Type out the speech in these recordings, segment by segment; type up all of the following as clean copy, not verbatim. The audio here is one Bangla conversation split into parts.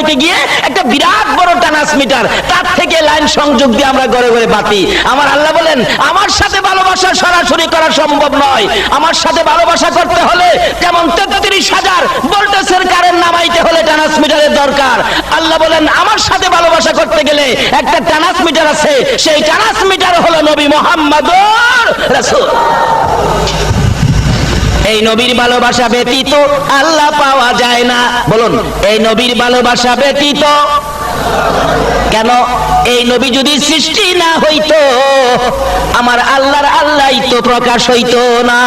বসাইতে গিয়ে একটা বিরাট বড় ট্রান্সমিটার, তার থেকে লাইন সংযোগ দিয়ে আমরা ঘরে ঘরে বাতি। আমার আল্লাহ বলেন আমার সাথে ভালোবাসা সরাসরি করা সম্ভব নয়। আমার সাথে ভালোবাসা করতে হলে যেমন 33,000 ভোল্টেজের কারেন্ট নামাইতে হলে ট্রান্সমিটারের দরকার, আল্লাহ বলেন আমার সাথে ভালোবাসা করতে গেলে একটা ট্রান্সমিটার আছে, সেই ট্রান্সমিটার হলো নবী মুহাম্মদুর রাসূল। এই নবীর ভালোবাসা ব্যতীত আল্লাহ পাওয়া যায় না। বলুন, এই নবীর ভালোবাসা ব্যতীত। কেন? এই নবী যদি সৃষ্টি না হইতো আমার আল্লাহর আল্লাহই তো প্রকাশ হইতো না।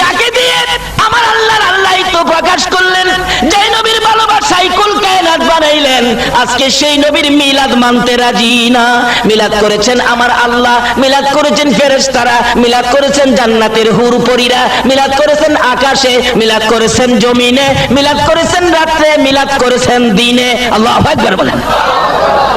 যাকে দিয়ে আমার আল্লাহর আল্লাহই তো প্রকাশ করলেন, যে নবীর ভালোবাসায় কুল কায়নাত বানাইলেন, আজকে সেই নবীর মিলাদ মানতে রাজি না। মিলাদ করেছেন আমার আল্লাহ, মিলাদ করেছেন ফেরেশতারা, মিলাদ করেছেন জান্নাতের হুর পরীরা, মিলাদ করেছেন আকাশে, মিলাদ করেছেন জমিনে, মিলাদ করেছেন রাত্রে, মিলাদ করেছেন দিনে। আল্লাহু আকবার বলেন।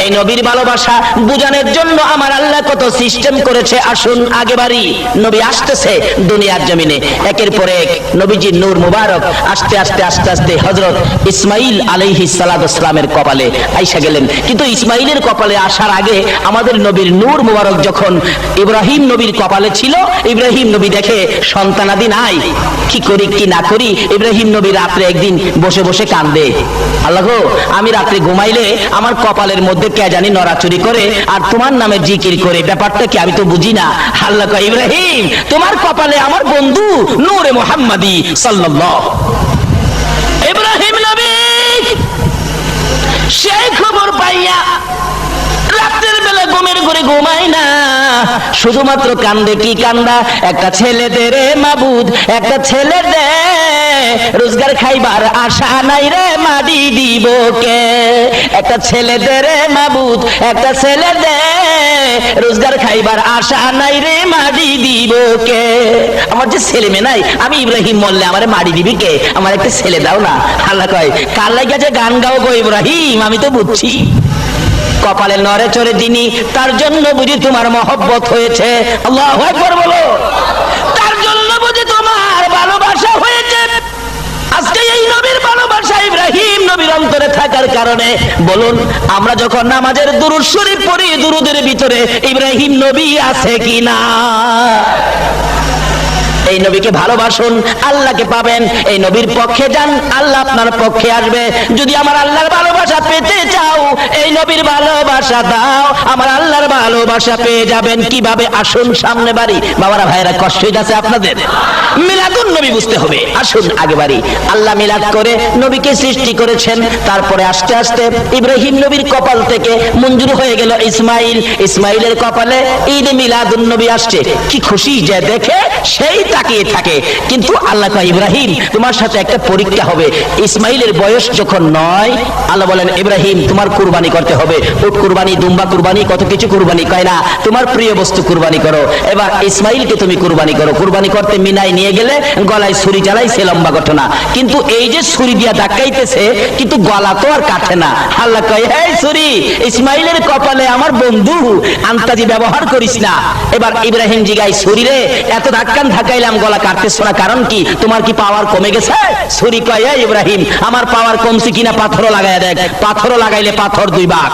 এই নবীর ভালোবাসা বুঝানোর জন্য আমার আল্লাহ কত সিস্টেম করেছে। আসুন আগে বাড়ি, নবী আসতেছে দুনিয়ার জমিনে, একের পর এক নবীজির নূর মুবারক আস্তে আস্তে আস্তে আস্তে হযরত ইসমাইল আলাইহিস সালামের কপালে আইসা গেলেন। কিন্তু ইসমাইলের কপালে আসার আগে আমাদের নবীর নূর মুবারক যখন ইব্রাহিম নবীর কপালে ছিল, ইব্রাহিম নবী দেখে সন্তানাদি নাই, কি করি কি না করি। ইব্রাহিম নবী রাত্রে একদিন বসে বসে কান্দে, আল্লাহ গো, আমি রাত্রে ঘুমাইলে আমার কপালের মধ্যে কে জানি নড়াচড়ি করে আর তোমার নামে জিকির করে, ব্যাপারটা কি আমি তো বুঝি না। আল্লাহ কয়, ইব্রাহিম তোমার কপালে আমার বন্ধু নূরে মুহাম্মাদি সাল্লাল্লাহু। ইব্রাহিম নবী সেই খবর পাইয়া রাতের বেলা ঘুমের ঘরে ঘুমায় না, শুধুমাত্র কান্দে। কি কান্দা? একটা ছেলে দে রে মাবুদ, একটা ছেলে দে, রোজগার খাইবার আশা নাই রে, মাটি দিব কে। একটা ছেলে দে রে মাবুদ, একটা ছেলে দে, রোজগার খাইবার আশা নাই রে, মাটি দিব কে। আমার যে ছেলে মেয়ে নাই, আমি ইব্রাহিম মরলে আমারে মাটি দিবি কে? আমার একটা ছেলে দাও না। আল্লাহ কয়, কার লাগা যে গান গাও গো ইব্রাহিম, আমি তো বুঝছি। কপালে নড়ে চড়ে দিনই, তার জন্য বুঝি তোমার মহব্বত হয়েছে। আল্লাহু আকবার বলো। তার জন্য বুঝি তোমার ভালোবাসা হয়েছে। আজকে এই নবীর ভালোবাসা ইব্রাহিম নবীর অন্তরে থাকার কারণে, বলুন আমরা যখন নামাজের দুরূদ শরীফ পড়ি, দুরূদের ভিতরে ইব্রাহিম নবী আছে কিনা? এই নবীকে ভালোবাসুন, আল্লাহকে পাবেন। এই নবীর পক্ষে যান, আল্লাহ আপনার পক্ষে আসবে। যদি আমার আল্লাহর ভালোবাসা পেতে চাও, এই নবীর ভালোবাসা দাও, আমার আল্লাহর ভালোবাসা পেয়ে যাবেন। কিভাবে? আসুন সামনে বাড়ি। বাবারা ভাইরা কষ্ট হইতাছে আপনাদের? মিলাদুন নবী বুঝতে হবে। আসুন আগে বাড়ি। আল্লাহ মিলাদ করে নবীকে সৃষ্টি করেছেন, তারপরে আস্তে আস্তে ইব্রাহিম নবীর কপাল থেকে মঞ্জুর হয়ে গেল ইসমাইল। ইসমাইলের কপালে ঈদ মিলাদুন নবী আসছে। কি খুশি যে দেখে সেই তাকিয়ে থাকে। কিন্তু আল্লাহ কয়, ইব্রাহিম তোমার সাথে একটা পরীক্ষা হবে। ইসমাইলের বয়স যখন 9, আল্লাহ বলেন, ইব্রাহিম তোমার কুরবানি করতে হবে। উট কুরবানি, দুম্বা কুরবানি, কত কিছু কুরবানি। কয় না, তোমার প্রিয় বস্তু কুরবানি করো। এবার ইসমাইলকে তুমি কুরবানি করো। কুরবানি করতে মিনায় নিয়ে গেলে গলায় ছুরি চালাইছে, লম্বা ঘটনা। কিন্তু এই যে ছুরি দিয়া ধাক্কাইতেছে, কিন্তু গলা তো আর কাটে না। আল্লাহ কয়, এই ছুরি ইসমাইলের কপালে আমার বন্ধু, আন্তাজি ব্যবহার করিস না। এবার ইব্রাহিম জিগাই, ছুরি রে এত ধাক্কান ধাক্কাইলাম, গলা কাটতেছ না, কারণ কি? তোমার কি পাওয়ার কমে গেছে? ছুরি কয়, এই ইব্রাহিম আমার পাওয়ার কমছে কিনা পাথরও লাগাইয়া দেখ। পাথরও লাগাইলে পাথর 2 ভাগ।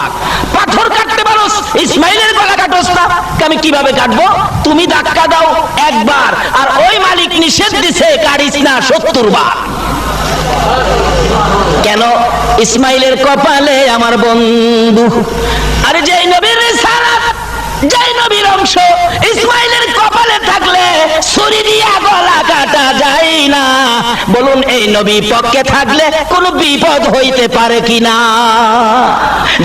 পাথর কাটতে পারোস, ইসমাইলের গলা কাটোস না। আমি কিভাবে কাটবো? তুমি ধাক্কা দাও একবার, আর ওই মালিক নিষেধ দিছে কাটিস না 70 বার। কেন? ইসমাইলের কপালে আমার বন্ধু। আরে যেই নবীর রিসালাত, যেই নবীর অংশ ইসমাইলের কপালে থাকলে ছুরি দিয়া গলা কাটা যায় না। বলুন, এই নবী পক্ষে থাকলে কোনো বিপদ হইতে পারে কিনা?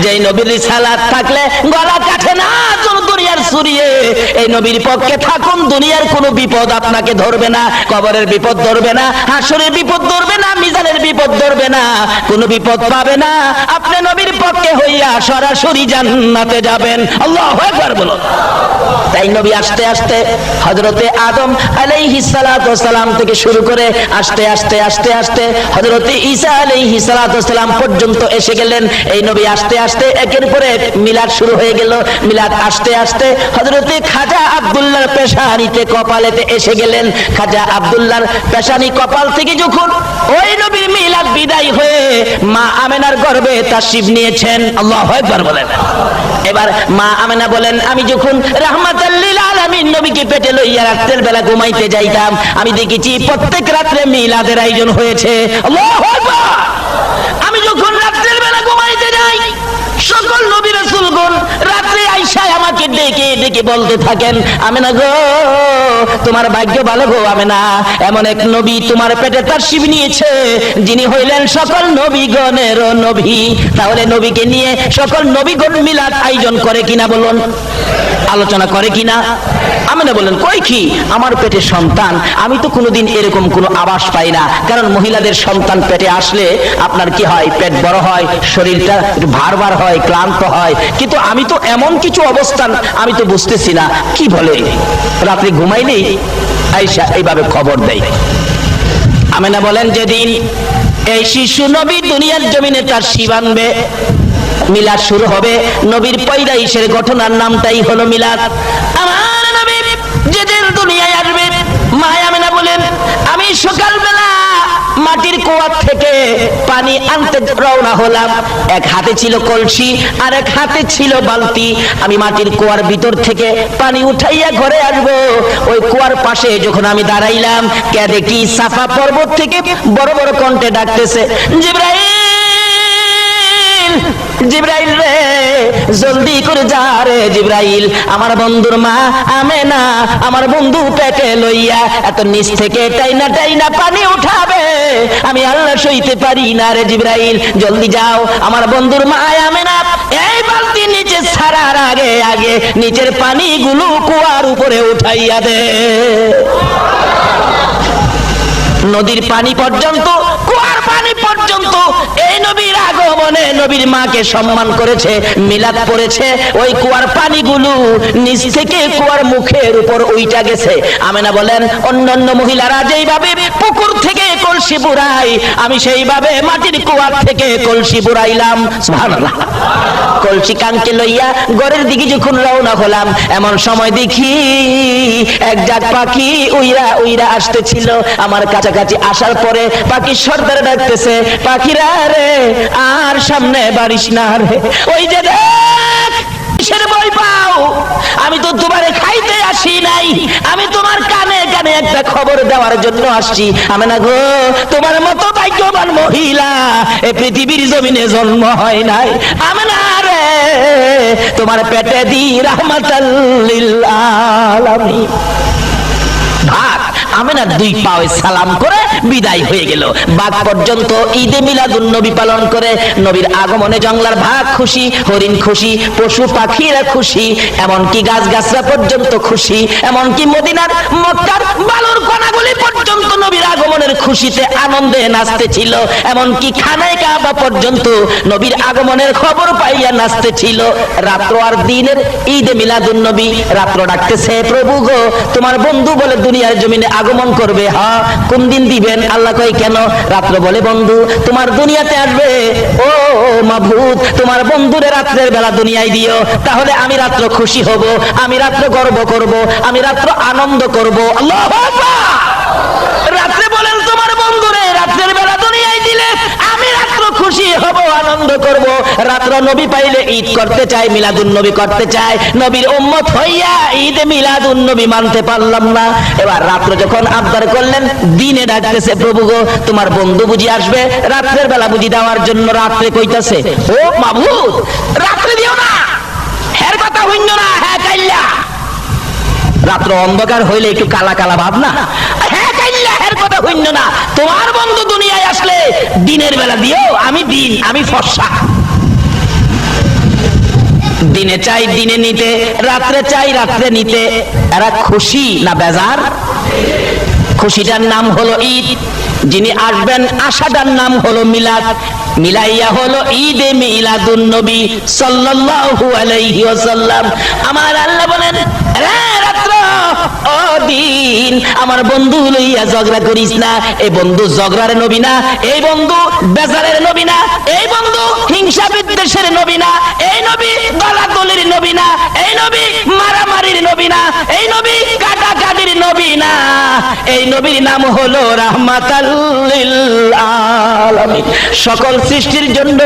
যেই নবীর রিসালাত থাকলে গলা কাটে না দুনিয়ার ছুরিয়ে, এই নবীর পক্ষে থাকুন, দুনিয়ার কোনো বিপদ আপনাকে ধরবে না। কবরের বিপদ ধরবে না, হাসরের বিপদ ধরবে না, মিজানের বিপদ ধরবে না, কোনো বিপদ পাবে না। আপনি নবীর পক্ষে হইয়া সরাসরি জান্নাতে যাবেন। আল্লাহু আকবার বলুন। তাই নবী আস্তে আস্তে হযরতে আদম আলাইহিস সালাতু ওয়াস সালাম থেকে শুরু করে আস্তে আস্তে আস্তে আস্তে হযরতে ঈসা আলাইহিস সালাতু ওয়াস সালাম পর্যন্ত এসে গেলেন। এই নবী আস্তে আস্তে একের পর এক মিলাদ শুরু হয়ে গেল। মিলাদ আস্তে আস্তে হযরতে খাজা আব্দুল্লাহর পেশানিতে কপালেতে এসে গেলেন। খাজা আব্দুল্লাহর পেশানি কপাল থেকে যখন ওই নবীর মিলাদ বিদায় হয়ে মা আমেনার গর্ভে তাশরীফ নিয়েছেন, আল্লাহু আকবার বলেন। এবার মা আমেনা বলেন, আমি যখন রাহমাতাল লিল আলামিন নবীকে পেটে লইয়া রাতের বেলা ঘুমাইতে যাইতাম, আমি দেখেছি প্রত্যেক রাত্রে মিলাদের আয়োজন হয়েছে। আল্লাহু আকবার। আমি যখন রাতের বেলা ঘুমাইতে যাই, সকল নবী রাসূলগণ রাত্রে আইসা আমাকে ডেকে ডেকে বলতে থাকেন, আমেনা গো, তোমার ভাগ্য ভালো গো আমেনা, এমন এক নবী তোমার পেটে তাশরীফ নিয়েছে যিনি হইলেন সকল নবীগণের নবী। তাহলে নবীকে নিয়ে সকল নবীগণ মিলাদ আয়োজন করে কিনা বলুন, আলোচনা করে কিনা? আমেনা বলেন, কই কি, আমার পেটে সন্তান, আমি তো কোনোদিন এরকম কোনো আভাস পাই না। কারণ মহিলাদের সন্তান পেটে আসলে আপনার কি হয়, পেট বড় হয়, শরীরটা একটু ভার ভার হয়, ক্লান্ত হয়, কিন্তু আমি তো এমন কিছু অবস্থান আমি তো বুঝতেছি না। কি বলে, রাত্রে ঘুমাইলেই আয়েশা এইভাবে খবর দেয়। আমেনা বলেন, যেদিন এই শিশু নবী দুনিয়ার জমিনে তার শিব আনবে, মিলাদ শুরু হবে, নবীর পয়দাইশের ঘটনার নামটাই হলো মিলাদ। আমার নবী যেদিন দুনিয়ায় আসবে, মা আমেনা বলেন, আমি সকালবেলা মাটির কুয়া থেকে পানি আনতে রওনা হলাম। এক হাতে ছিল কলসি আর এক হাতে ছিল বালতি। আমি মাটির কুয়ার ভিতর থেকে পানি উঠাইয়া ঘরে আসবো। ওই কুয়ার পাশে যখন আমি দাঁড়াইলাম, কে দেখি সাফা পর্বত থেকে বড় বড় কণ্ঠে ডাকতেছে, জিবরাইল, জিবরাইল রে, জলদি করে যা রে জিবরাইল, আমার বন্ধুর মা আমেনা আমার বন্ধু পেটে লইয়া এত নিচ থেকে টাইনা টাইনা পানি উঠাবে, আমি আল্লাহ সইতে পারি না রে জিবরাইল, জলদি যাও, আমার বন্ধুর মা আমেনা এই বালতি নিচে ছাড়ার আগে আগে নিচের পানিগুলো কুয়ার উপরে উঠাইয়া দে। নদীর পানি পর্যন্ত, কুয়ার পানি পর্যন্ত এই নবীর আগমনে নবীর মাকে সম্মান করেছে, মিলাদ পড়েছে। ওই কুয়ার পানিগুলো নিচ থেকে কুয়ার মুখের উপর উইটা গেছে। আমেনা বলেন, অন্যান্য মহিলারা যেইভাবে পুকুর থেকে কলসি বুড়াই, আমি সেইভাবে মাটির কুয়ার থেকে কলসি বুড়াইলাম। সুবহানাল্লাহ। কলসি কানকে লইয়া ঘরের দিকে যখন রওনা হলাম, এমন সময় দেখি এক জাত পাখি উইরা উইরা আসতেছিল। আমার কাছাকাছি আসার পরে পাখি সর্দার ডাকতেছে, পাখিরা রে আর সামনে বাড়িস না রে, ওই যে দেখ কিসের ভয় পাও, আমি তো তোমারে খাইতে আসি নাই, আমি তোমার কানে কানে একটা খবর দেওয়ার জন্য আসছি। আমেনা গো, তোমার মতো ভাগ্যবান মহিলা এই পৃথিবীর জমিনে জন্ম হয় নাই। আমেনা রে, তোমার পেটে দি রাহমাতাল লিল আলামিন। ভাগ আমেনার দুই পায়ে সালাম করে বিদায় হয়ে গেল। বাঘ পর্যন্ত ঈদে মিলাদুন নবী পালন করে। নবীর আগমনে জঙ্গলার ভাগ খুশি, হরিণ খুশি, পশু পাখিরা খুশি, এমনকি গাছ গাছরা পর্যন্ত খুশি, এমনকি মদিনার মক্কার বালুর কণাগুলি পর্যন্ত নবীর আগমনের খুশিতে আনন্দে নাচতেছিল, এমনকি খানায় কাবা পর্যন্ত নবীর আগমনের খবর পাইয়া নাচতেছিল। রাত্র আর দিনের ঈদে মিলাদুন নবী। রাত্র ডাকতেছে, প্রভু গো, তোমার বন্ধু বলে দুনিয়ার জমিনে আগমন করবে। হ্যাঁ, কোন দিন দিবেন? আল্লাহ কই কেন? রাত্র বলে, বন্ধু তোমার দুনিয়াতে আসবে। ও মাবুদ, তোমার বন্ধুরে রাত্রের বেলা দুনিয়ায় দিও, তাহলে আমি রাত্র খুশি হব, আমি রাত্র গর্ব করব, আমি রাত্র আনন্দ করব। আল্লাহু আকবার। রাত্রে বলেন তোমার বন্ধুরে রাত্রের বেলা দুনিয়ায় দিলে আমি রাত্র খুশি হব, আনন্দ করব। রাত্র নবী পাইলে ঈদ করতে চাই, মিলাদুন নবী করতে চাই, নবীর উম্মত হইয়া ঈদে মিলাদুন নবী মানতে পারলাম না। এবার রাত্র যখন আবদার করলেন, দিনে ডাকতেছে, প্রভু গো, তোমার বন্ধু বুঝি আসবে রাত্রের বেলা বুঝি দেওয়ার জন্য। রাত্রে কইতাছে, ও মাবুদ, রাত্রে দিও না, হের কথা হইল না, হ্যাঁ কাইল্লা। রাত্র অন্ধকার হইলে একটু কালা কালা ভাব না, হ্যাঁ কাইল্লা, হের কথা হইল না, তোমার বন্ধু দুনিয়ায় আসলে দিনের বেলা দিও, আমি দিন, আমি ফর্সা। দিনে চাই দিনে নিতে, রাত্রে চাই রাত্রে নিতে। এরা খুশি না বেজার? খুশিটার নাম হলো ঈদ, যিনি আসবেন আশাটার নাম হলো মিলাদ। মিলাইয়া হলো ঈদে মিলাদুন নবী সাল্লাল্লাহু আলাইহি ওয়াসাল্লাম। আমার আল্লাহ বলেন, রে রাত্র ও দিন আমার বন্ধু লইয়া ঝগড়া করিস না। এই বন্ধু ঝগড়ার নবী না, এই বন্ধু বেজারের নবী না, এই বন্ধু হিংসা বিদ্বেষের নবী না, এই নবী দলাদলির নবী না, এই নবী মারামারির নবী না, এই নবী কাটাকাটির নবী না। এই নবীর নাম হলো রাহমাতাল লিল আলামিন। সকল সৃষ্টির জন্য,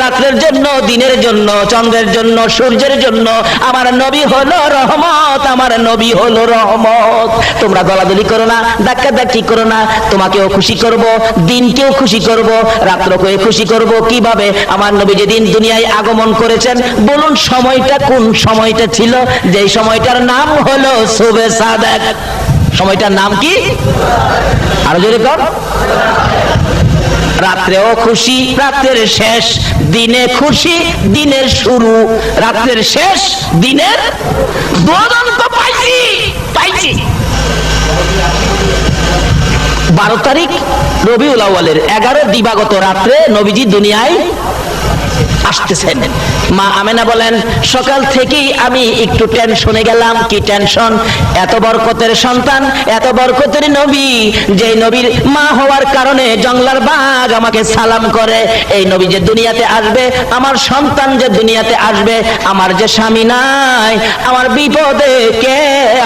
রাত্রের জন্য, দিনের জন্য, চন্দ্রের জন্য, সূর্যের জন্য আমার নবী হলো রহমত, আমার নবী হলো রহমত। তোমরা দলাদলি করো না, ধাক্কাধাক্কি করো না। তোমাকেও খুশি করব, দিনকেও খুশি করব, রাত্রকেও খুশি করব। কিভাবে? আমার নবী যেদিন দুনিয়ায় আগমন করেছেন, বলুন সময়টা কোন সময়টা ছিল? যেই সময়টার নাম হলো সুবে সাদেক। সময়টার নাম কি? আরো জোরে কর। রাত্রেও খুশি, রাত্রের শেষ, দিনে খুশি, দিনের শুরু, রাত্রের শেষ, দিনের দুজন তো পাইছি পাইছি। 12 তারিখ রবিউল আউয়ালের 11 দিবাগত রাত্রে নবীজি দুনিয়ায় আসতেছেন। মা আমেনা বলেন, সকাল থেকেই আমি একটু টেনশনে গেলাম। কি টেনশন? এত বরকতের সন্তান, এত বরকতের নবী, যে নবীর মা হওয়ার কারণে জঙ্গলার বাঘ আমাকে সালাম করে। এই নবী যে দুনিয়াতে আসবে, আমার সন্তান যে দুনিয়াতে আসবে, আমার যে স্বামী নাই, আমার বিপদে কে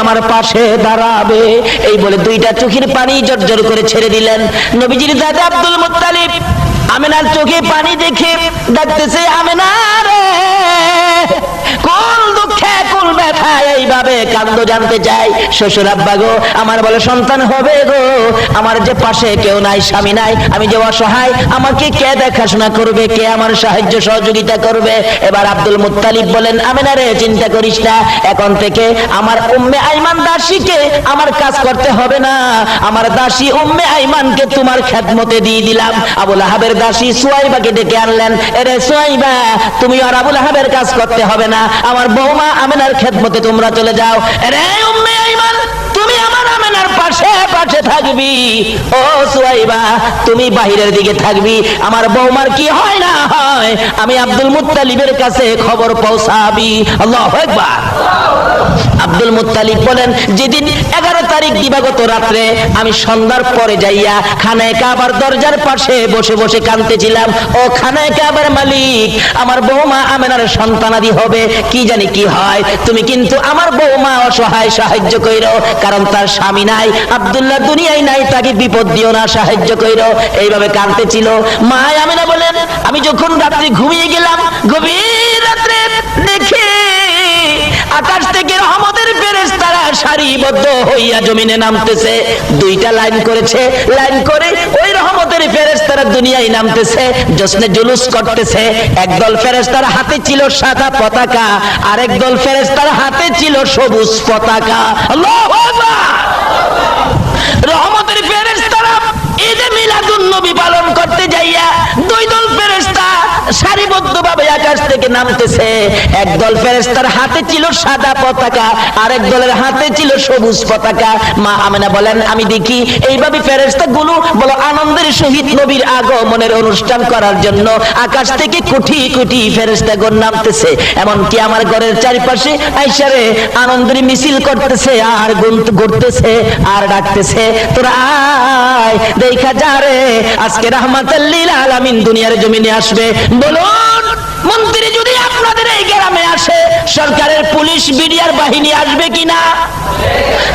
আমার পাশে দাঁড়াবে? এই বলে দুইটা চোখের পানি জর্জর করে ছেড়ে দিলেন। নবীজির দাদা আব্দুল মুত্তালিব আমেনার চোখে পানি দেখে ডাকতেছে, আমেনা রে, কোন দুঃখে কোন ব্যথা এইভাবে কান্দো জানতে চাই। শ্বশুর আব্বা গো, আমার বলে সন্তান হবে গো, আমার যে পাশে কেউ নাই, স্বামী নাই, আমি যে অসহায়, আমাকে কে দেখাশোনা করবে, কে আমার সাহায্য সহযোগিতা করবে? এবার আব্দুল মুত্তালিব বলেন, আমেনা রে, চিন্তা করিস না, এখন থেকে আমার উম্মে আইমান দাসীকে আমার কাজ করতে হবে না, আমার দাসী উম্মে আইমানকে তোমার খেদমতে দিয়ে দিলাম। আবু লাহাবের দাসী সুয়াইবাকে ডেকে আনলেন, এরে সুয়াইবা, তুমি আর আবু লাহাবের কাজ করতে হবে না, আমার বৌমা আমেনার খেদমতে তোমরা চলে যাও। এরে উম্মে আইমান, তুমি আমার আমেনার পাশে পাশে থাকবি। ও সুয়াইবা, তুমি বাহিরের দিকে থাকবি, আমার বৌমার কি হয় না হয় আমি আব্দুল মুত্তালিবের কাছে খবর পৌঁছাবি। আল্লাহু আকবার। আব্দুল মুত্তালিব বলেন, যেদিন 11 তারিখ দিবাগত রাত্রে আমি সন্ধ্যার পরে যাইয়া খানায়ে কাবার দরজার পাশে বসে বসে কাঁদতেছিলাম, ও খানায়ে কাবার মালিক, আমার বৌমা আমেনার সন্তানাদি হবে, কি জানি কি হয়, তুমি কিন্তু আমার বৌমা অসহায়, সাহায্য কইরো, কারণ তার স্বামী নাই, আব্দুল্লাহ দুনিয়ায় নাই, তাকে বিপদ দিও না, সাহায্য কইরো। এইভাবে কাঁদতেছিল। মা আমেনা বলেন, আমি যখন রাত্রে ঘুমিয়ে গেলাম, গভীর রাত্রে দেখি আকাশ থেকে রহমতের ফেরেশতারা সারিবদ্ধ হইয়া জমিনে নামতেছে। দুইটা লাইন করেছে, লাইন করে ওই রহমতের ফেরেশতারা দুনিয়ায় নামতেছে, জশ্নে জুলুস করতেছে। একদল ফেরেশতার হাতে ছিল সাদা পতাকা, আরেক দল ফেরেশতার হাতে ছিল সবুজ পতাকা। আল্লাহু আকবার। রহমতের ফেরেশতারা ঈদে মিলাদুন নবী পালন করতে যাইয়া দুই দল ফেরেশতা সারিবদ্ধভাবে আকাশ থেকে নামতেছে। একদল ফেরেশতার হাতে ছিল সাদা পতাকা, আরেক দলের হাতে ছিল সবুজ পতাকা। মা আমেনা বলেন, আমি দেখি এইভাবে ফেরেশতাগুলো বলো আনন্দের সহিত নবীর আগমনের অনুষ্ঠান করার জন্য আকাশ থেকে কোটি কোটি ফেরেশতাগণ নামতেছে। এমনকি আমার ঘরের চারিপাশে আইসারে আনন্দের মিছিল করতেছে, আর ঘুরতেছে, আর ডাকতেছে, তোরা আয় দেখা যা রে, আজকে রাহমাতাল লিল আলামিন দুনিয়ার জমিনে আসবে। বলুন, মন্ত্রী যদি আপনাদের এই গ্রামে আসে, সরকারের পুলিশ বিডিআর বাহিনী আসবে কিনা?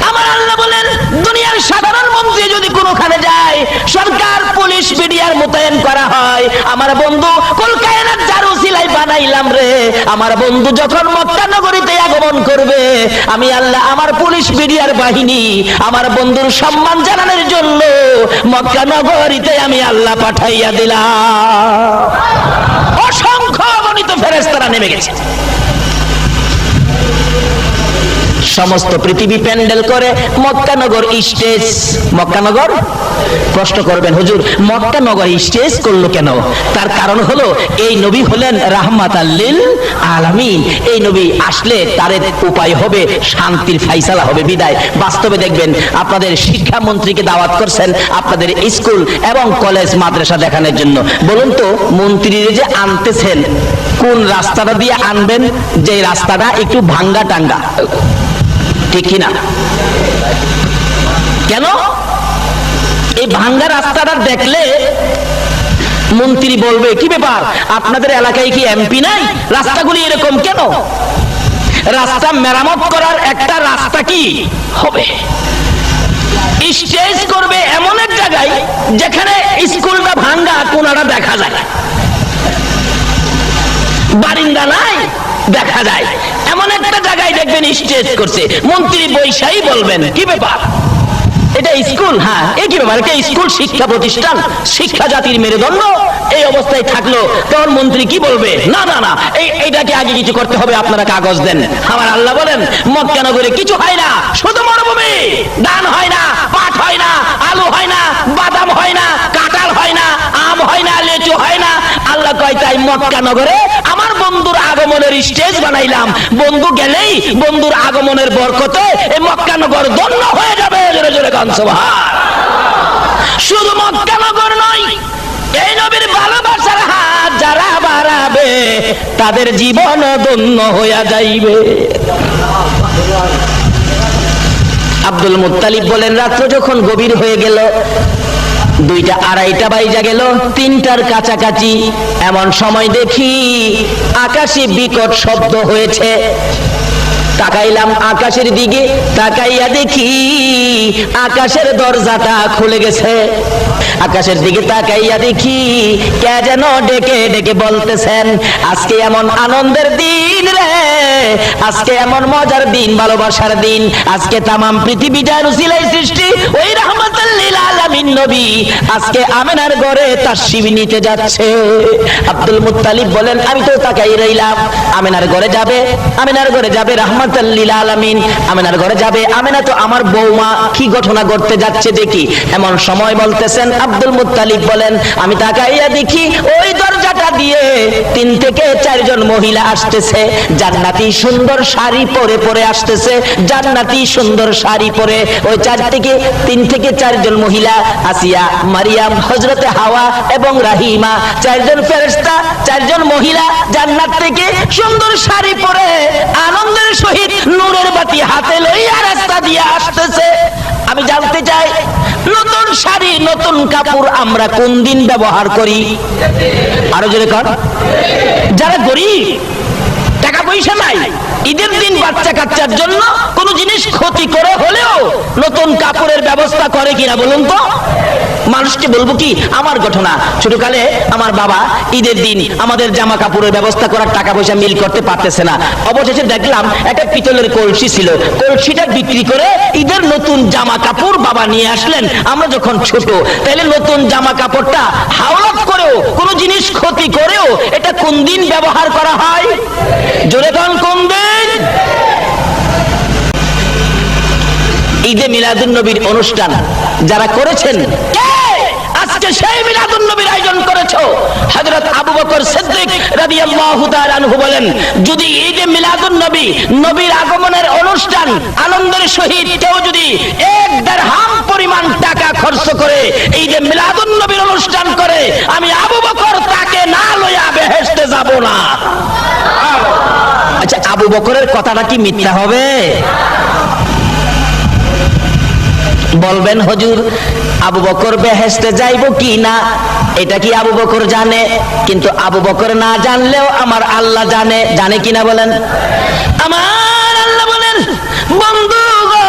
আমার আল্লাহ বলেন, দুনিয়ার সাধারণ মন্ত্রী যদি কোনোখানে যায়, সরকার পুলিশ বিডিআর মোতায়েন করা হয়। আমার বন্ধু কলকায়নার জারু সিলাই বানাইলাম রে, আমার বন্ধু যখন মক্কা নগরীতে আগমন করবে, আমি আল্লাহ আমার পুলিশ বিডিআর বাহিনী আমার বন্ধুর সম্মান জানানোর জন্য মক্কা নগরীতে আমি আল্লাহ পাঠাইয়া দিলাম। অসংখ্য অগণিত ফেরেশতারা নেমে গেছে। সমস্ত পৃথিবী প্যান্ডেল করে মক্কানগর স্টেজ। মক্কানগর প্রশ্ন করবেন, হুজুর মক্কানগর স্টেজ করলো কেন? তার কারণ হলো এই নবী হলেন রাহমাতাল লিল আলামিন। এই নবী আসলে তার উপায় হবে শান্তির ফাইসালা হবে বিদায়। বাস্তবে দেখবেন, আপনাদের শিক্ষামন্ত্রীকে দাওয়াত করছেন আপনাদের স্কুল এবং কলেজ মাদ্রাসা দেখানোর জন্য। বলুন তো, মন্ত্রীরে যে আনতেছেন কোন রাস্তাটা দিয়ে আনবেন? যে রাস্তাটা একটু ভাঙ্গা টাঙ্গা, ঠিক কিনা? কেন এই ভাঙ্গা রাস্তাটা দেখলে মন্ত্রী বলবে কি ব্যাপার, আপনাদের এলাকায় কি এমপি নাই? রাস্তাগুলি এরকম কেন? রাস্তা মেরামত করার একটা রাস্তা কি হবে? স্টেজ করবে এমন এক জায়গায় যেখানে স্কুলটা ভাঙ্গা কোনাটা দেখা যায়, বারিন্দা নাই দেখা যায়, এমন একটা জায়গায় দেখবেন স্টেজ করছে। মন্ত্রী বৈশাই বলবেন কি ব্যাপার, এটা স্কুল? হ্যাঁ। এই কি ব্যাপার, এটা স্কুল, শিক্ষা প্রতিষ্ঠান, শিক্ষা জাতির মেরুদণ্ড, এই অবস্থায় থাকলো তখন মন্ত্রী কি বলবে? না না না, এইটাকে আগে কিছু করতে হবে, আপনারা কাগজ দেন। আমার আল্লাহ বলেন মক্কা নগরে কিছু হয় না, শুধু মরুভূমি, ধান হয় না, পাট হয় না, আলু হয় না, বাদাম হয় না, কাঁঠাল হয় না, আম হয় না, লিচু হয় না। আল্লাহ কয় তাই মক্কা নগরে আমার বন্ধুর আগমনের স্টেজ বানাইলাম, বন্ধু গেলেই বন্ধুর আগমনের বরকতে এই মক্কা নগর ধন্য হয়ে যাবে। জোরে জোরে গান সুবহান। শুধু মক্কা নগর নয়, এই নবীর ভালোবাসার হাত যারা বাড়াবে তাদের জীবন ধন্য হয়ে যাইবে। আব্দুল মুত্তালিব বলেন রাত্র যখন গভীর হয়ে গেল, 2টা 2:30 বাইজা গেল, 3টার কাছাকাছি, এমন সময় দেখি আকাশে বিকট শব্দ হয়েছে। তাকাইলাম আকাশের দিকে, তাকাইয়া দেখি আকাশের দরজাটা খুলে গেছে। আকাশের দিকে তাকাইয়া দেখি কে যেন ডেকে ডেকে বলতেছেন আজকে এমন আনন্দের দিন রে, আজকে এমন মজার দিন, ভালোবাসার দিন, আজকে তামাম পৃথিবীটার উসিলাই সৃষ্টি ওই রাহমাতুল লিল আলামিন নবী আজকে আমেনার ঘরে তাশরিফ নিতে যাচ্ছে। আব্দুল মুত্তালিব বলেন আমি তো তাকাই রইলাম, আমেনার ঘরে যাবে, আমেনার ঘরে যাবে রাহমাতুল লিল আলামিন, আমেনার ঘরে যাবে, আমেনা তো আমার বৌমা, কি ঘটনা ঘটতে যাচ্ছে দেখি। এমন সময় বলতেছেন আব্দুল মুত্তালিব বলেন আমি তাকাইয়া দেখি ওই দরজাটা দিয়ে 3 থেকে 4 জন মহিলা আসতেছে, জান্নাতি সুন্দর শাড়ি পরে পরে আসতেছে, জান্নাতি সুন্দর শাড়ি পরে। ওই 3 থেকে 4 জন মহিলা, আসিয়া, মারিয়াম, হযরতে হাওয়া এবং রাহিমা, 4 জন ফেরেশতা, 4 জন মহিলা জান্নাত থেকে সুন্দর শাড়ি পরে আনন্দের সহিত নূরের বাতি হাতে লইয়া রাস্তা দিয়ে আসতেছে। আমি জানতে চাই নতুন শাড়ি, নতুন কাপড় আমরা কোন দিন ব্যবহার করি? আরো জোরে কর। যারা গরিব, টাকা পয়সা নাই, ঈদের দিন বাচ্চা কাচ্চার জন্য কোন জিনিস ক্ষতি করে হলেও নতুন কাপড়ের ব্যবস্থা করে কিনা বলুন তো? মানুষকে বলবো কি, আমার ঘটনা, ছোটকালে আমার বাবা ঈদের দিন আমাদের জামা কাপড়ের ব্যবস্থা করার টাকা পয়সা মিল করতে পারতেছে না। অবশেষে দেখলাম একটা পিতলের কলসি ছিল, কলসিটা বিক্রি করে ঈদের নতুন জামা কাপড় বাবা নিয়ে আসলেন। আমরা যখন ছোট, তাহলে নতুন জামা কাপড়টা হাওলাত করেও, কোনো জিনিস ক্ষতি করেও এটা কোন দিন ব্যবহার করা হয়? জোরে কোন কোন দিন? ঈদে মিলাদুন নবীর অনুষ্ঠান যারা করেছেন, কে আজকে সেই মিলাদুন নবীর আয়োজন করেছো? হযরত আবু বকর সিদ্দিক রাদিয়াল্লাহু তাআলা আনহু বলেন যদি ঈদে মিলাদুন নবী, নবীর আগমনের অনুষ্ঠান আনন্দের সহিত কেউ যদি 1 দিরহাম পরিমাণ টাকা খরচ করে ঈদে মিলাদুন নবীর অনুষ্ঠান করে, আমি আবু বকর তাকে না লইয়া বেহেশতে যাব না। আচ্ছা, আবু বকরের কথাটা কি মিথ্যা হবে? বলবেন হুজুর আবু বকর বেহেশতে যাইব কি না এটা কি আবু বকর জানে? কিন্তু আবু বকর না জানলেও আমার আল্লাহ জানে। জানে কিনা বলেন? আমার আল্লাহ বলেন বন্ধু গো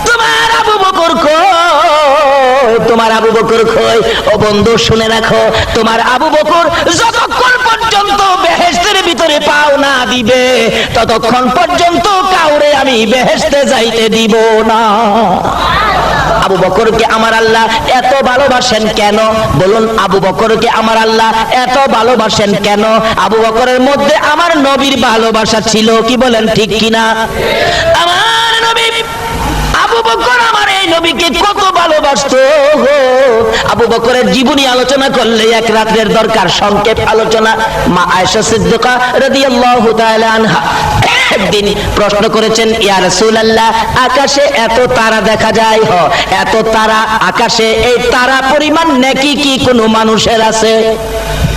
তোমার আবু বকর কই, তোমার আবু বকর কই? ও বন্ধু শুনে রাখো, তোমার আবু বকর যতক্ষণ পর্যন্ত বেহেশতের ভিতরে পাও না দিবে ততক্ষণ পর্যন্ত কাউরে আমি বেহেশতে যাইতে দিব না। আবু বকরকে আমার আল্লাহ এত ভালোবাসেন কেন বলুন? আবু বকরকে আমার আল্লাহ এত ভালোবাসেন কেন? আবু বকরের মধ্যে আমার নবীর ভালোবাসা ছিল, কি বলেন ঠিক কিনা? আমার নবী আবু বকর আমার এই নবীকে কত ভালোবাসতো। আবু বকরের জীবনী আলোচনা করলে 1 রাতের দরকার, সংক্ষেপ আলোচনা। মা আয়েশা সিদ্দিকা রাদিয়াল্লাহু তাআলা আনহা একদিন প্রশ্ন করেছেন ইয়া রাসূলুল্লাহ আকাশে এত তারা দেখা যায়, এত তারা আকাশে, এই তারা পরিমাণ নেকি কি কোনো মানুষের আছে?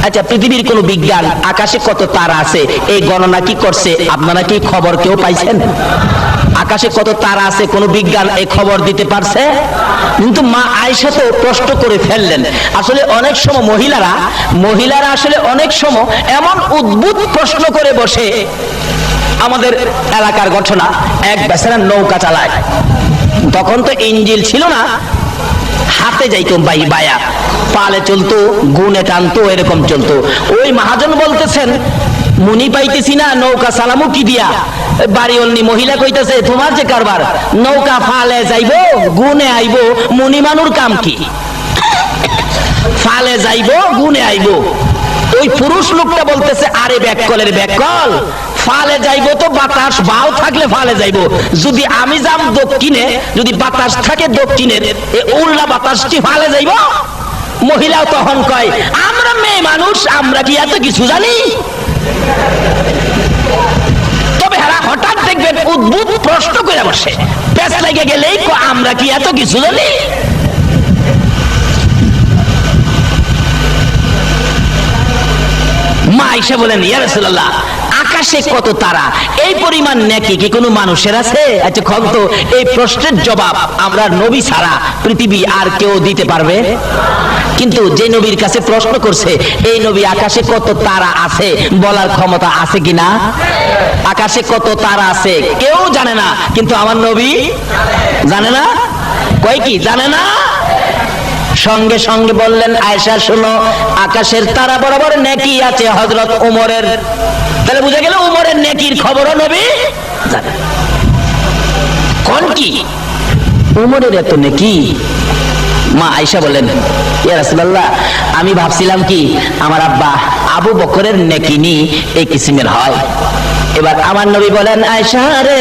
আচ্ছা, পৃথিবীর কোন বিজ্ঞান আকাশে কত তারা আছে এই গণনা কি করছে? আপনারা কি খবর কেউ পাইছেন? আকাশে কত তারা আছে কোন বিজ্ঞান এই খবর দিতে পারছে? কিন্তু মা আয়েশা তো প্রশ্ন করে ফেললেন। আসলে অনেক সময় মহিলারা আসলে অনেক সময় এমন উদ্ভুত প্রশ্ন করে বসে। আমাদের এলাকার ঘটনা, এক বেচারা নৌকা চালায়, তখন তো ইঞ্জিল ছিল না, হাতে যাইতো বায়া, পালে চলতো, গুনে টানতো, এরকম চলতো। ওই মহাজন বলতেছেন মুনি পাইতেছি না, নৌকা চালামু কি দিয়া? বাড়িওয়ালি মহিলা কইতেছে তোমার যে কারবার, নৌকা ফালে যাইবো, গুনে আইবো, মুনি মানুর কাম কি? ফালে যাইবো, গুনে আইবো। ওই পুরুষ লোকটা বলতেছে আরে ব্যাককলের ব্যাককল, ফালে যাইবো তো বাতাস বাও থাকলে ফালে যাইবো, যদি আমি যাম দক্ষিণে, যদি বাতাস থাকে দক্ষিণের, এই উল্টা বাতাসটি ফালে যাইবো। মহিলাও তখন কয় আমরা মেয়ে মানুষ, আমরা কি এত কিছু জানি? তবে হারা হঠাৎ দেখবেন উদ্ভুত প্রশ্ন করে বসে, পেছ লেগে গেলেই আমরা কি এত কিছু জানি? মা আয়েশা বলেন ইয়া রাসূলুল্লাহ, আকাশে কত তারা, এই পরিমাণ নেকি কি কোনো মানুষের আছে? আচ্ছা কম তো, এই প্রশ্নের জবাব আমরা নবী ছাড়া পৃথিবী আর কেউ দিতে পারবে? কিন্তু যে নবীর কাছে প্রশ্ন করছে, এই নবী আকাশে কত তারা আছে বলার ক্ষমতা আছে কিনা? আকাশে কত তারা আছে কেউ জানে না, কিন্তু আমার নবী জানে না। কয় কি জানে না? সঙ্গে সঙ্গে বললেন আয়েশা শোনো, আকাশের তারা বরাবর নেকি আছে হযরত ওমরের। তাহলে বুঝা গেল ওমরের নেকির খবরও নবী জানে। কোন কি ওমরের এত নেকি? মা আয়েশা বলেন ইয়া রাসূলুল্লাহ, আমি ভাবছিলাম কি আমার আব্বা আবু বকরের নেকি নি এই কিসিমের হয়। এবার আমার নবী বলেন আয়েশা রে,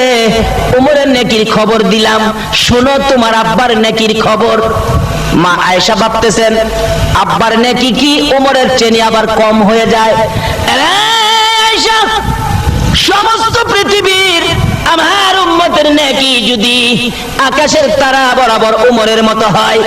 ওমরের নেকির খবর দিলাম, শোনো তোমার আব্বার নেকির খবর। মা আয়েশা ভাবতেছেন আব্বার নেকি কি ওমরের চেনি আবার কম হয়ে যায়? আয়েশা, সমস্ত পৃথিবীর আমার উম্মতের নেকি যদি আকাশের তারা বরাবর ওমরের মতো হয়,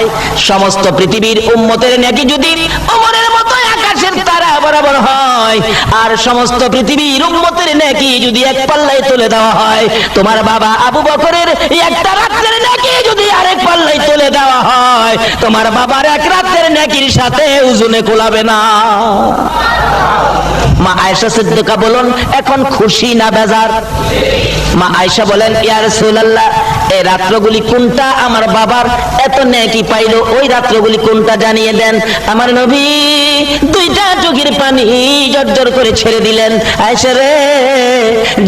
সমস্ত পৃথিবীর উম্মতের নেকি যদি ওমরের মতো আকাশের তারা বরাবর হয়, আর সমস্ত পৃথিবীর উম্মতের নেকি যদি এক পাল্লায় তুলে দেওয়া হয়, তোমার বাবা আবু বকরের একটা রাতের নেকি যদি আরেক পাল্লায় তুলে দেওয়া হয়, তোমার বাবার এক রাতের নেকির সাথে ওজনে কোলাবে না। মা আয়েশা সিদ্দিকা বলেন এখন খুশি না বেজার? মা আয়েশা বলেন ইয়া রাসূলুল্লাহ, এই রাত্রগুলি কোনটা আমার বাবার এত নেকি পাইলো, ওই রাত্রগুলি কোনটা জানিয়ে দেন। আমার নবী দুইটা চোখের পানি জর্জর করে ছেড়ে দিলেন। আয়েশা রে,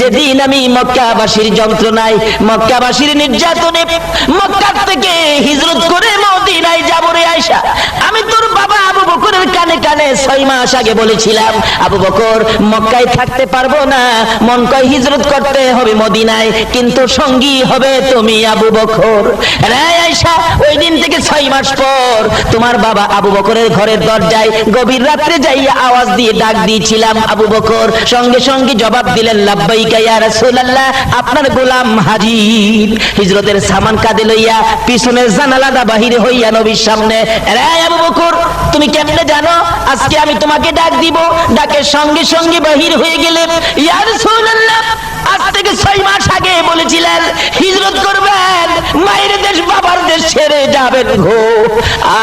যেদিন আমি মক্কাবাসীর যন্ত্রণায়, মক্কাবাসীর নির্যাতনে মক্কা থেকে হিজরত করে মদিনায় যাব রে আয়েশা, আমি তোর বাবা আবু বকরের কানে কানে 6 মাস আগে বলেছিলাম আবু বকর মক্কায় থাকতে পারবো না, মন কয় হিজরত করতে হবে মদিনায়, কিন্তু সঙ্গী হবে তুমি আবু বকর। রে আয়েশা, ওই দিন থেকে 6 মাস পর তোমার বাবা আবু বকরের ঘরের দরজায় গভীর রাত্রে যাইয়া আওয়াজ দিয়ে ডাক দিয়েছিলাম আবু বকর, সঙ্গে সঙ্গে জবাব দিলেন লাব্বাইকা ইয়া রাসূলুল্লাহ, আপনার গোলাম হাজির। হিজরতের সামান কাঁধে লইয়া পিছনের জানালাটা বাহিরে হইয়া নবীর সামনে, রে আবু বকর তুমি কেমনে জানো আজকে আমি তোমাকে ডাক দিব? ডাকের সঙ্গে সঙ্গে বাহির হয়ে গেলেন। ইয়া রাসূলুল্লাহ, আজ থেকে 6 মাস আগে বলেছিলেন হিজরত করবেন, মায়ের দেশ বাবার দেশ ছেড়ে যাবেন গো,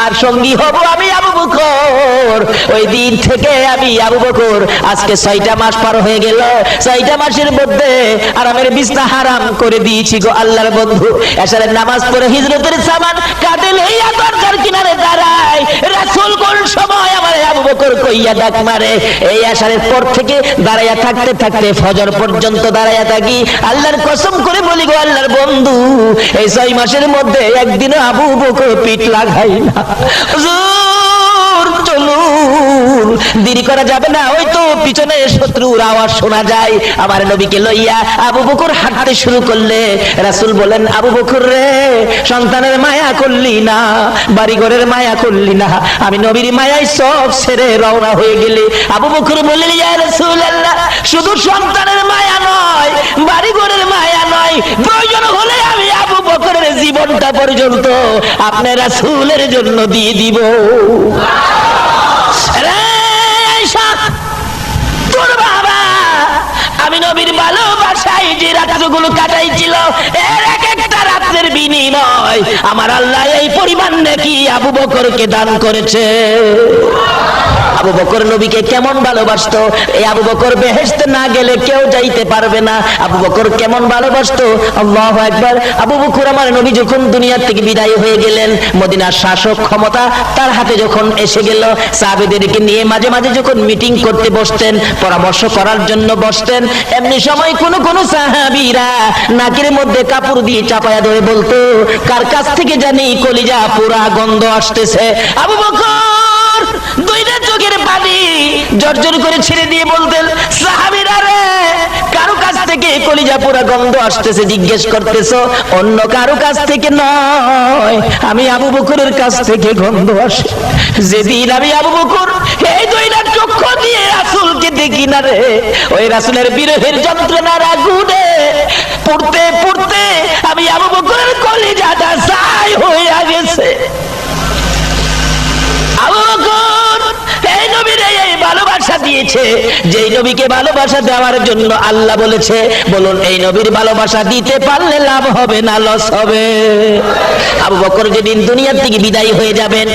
আর সঙ্গী হব আমি আবু বকর। ওই দিন থেকে আমি আবু বকর, আজকে 6টা মাস পার হয়ে গেল, 6টা মাসের মধ্যে আরামের বিছনা হারাম করে দিয়েছি গো আল্লাহর বন্ধু। এশারের নামাজ পড়ে হিজরতের সামান কাঁধে লইয়া দরজার কিনারে দাঁড়ায়, রাসূল কোন সময় আমার আবু বকর কইয়া ডাক মারে। এই এশারের পর থেকে দাঁড়াইয়া থাকতে থাকতে ফজর পর্যন্ত দাঁড়াইয়া থাকি। আল্লাহর কসম করে বলি গো আল্লাহর বন্ধু, এই 6 মাসের মধ্যে একদিনও আবু বকর পিঠ লাগাই না। হুজুর চলুন, দেরি করা যাবে না, ওই তো পিছনে শত্রুর আওয়াজ শোনা যায়। আমার নবীকে লইয়া আবু বকর হাঁটতে শুরু করলে। রাসূল বলেন আবু বকর রে, সন্তানের মায়া করলি না, বাড়িঘরের মায়া করলি না, আমি নবীর মায়ায় সব ছেড়ে রওনা হয়ে গেলি। আবু বকর বললেন ইয়া রাসূলুল্লাহ, শুধু সন্তানের মায়া নয়, বাড়িঘরের মায়া নয়, প্রয়োজন হলে আমি আবু বকরের জীবনটা পর্যন্ত আপনার রাসূলের জন্য দিয়ে দিব। তোর বাবা আমি নবীর ভালোবাসায় যে রাত্রগুলো কাটাইছিল এর এক একটা রাত্রের বিনিময় আমার আল্লাহ এই পরিমাণ নেকি আবু বকরকে দান করেছে। আবু বকর নবীকে কেমন ভালোবাসতো, এই আবু বকর বেহেশতে না গেলে কেউ যাইতে পারবে না। আবু বকর কেমন ভালোবাসতো, আল্লাহু আকবার। আবু বকর আমার নবী যখন দুনিয়া থেকে বিদায় হয়ে গেলেন, মদিনার শাসক ক্ষমতা তার হাতে যখন এসে গেল, সাহাবীদেরকে নিয়ে মাঝে মাঝে যখন মিটিং করতে বসতেন, পরামর্শ করার জন্য বসতেন, এমনি সময় কোন সাহাবীরা নাকের মধ্যে কাপড় দিয়ে চাপায়া ধরে বলতো, কার কাছ থেকে জানি কলিজা পুরা গন্ধ আসতেছে। আবু বকর দুইটা চোখের পানি জর্জর করে ছেড়ে দিয়ে বলতেন, সাহাবীরা রে, কারো কাছ থেকে কলিজা পুরা গন্ধ আসতেছে জিজ্ঞেস করতেছো, অন্য কারো কাছ থেকে নয়, আমি আবু বকরের কাছ থেকে গন্ধ আসে। যেদিন আমি আবু বকর এই দুইটা চক্ষু দিয়ে রাসূলকে দেখি না রে, ওই রাসূলের বিরহের যন্ত্রণার আগুনে পড়তে পড়তে আমি আবু বকরের কলিজাটা ছাই হয়ে গেছে। আবু বকর এই নবীর এই ভালোবাসা দিয়েছে, যেই নবীকে ভালোবাসা দেওয়ার জন্য আল্লাহ বলেছে, বলুন এই নবীর ভালোবাসা দিতে পারলে লাভ হবে না লস হবে? আবু বকর যেদিন দুনিয়া থেকে বিদায় হয়ে যাবেন,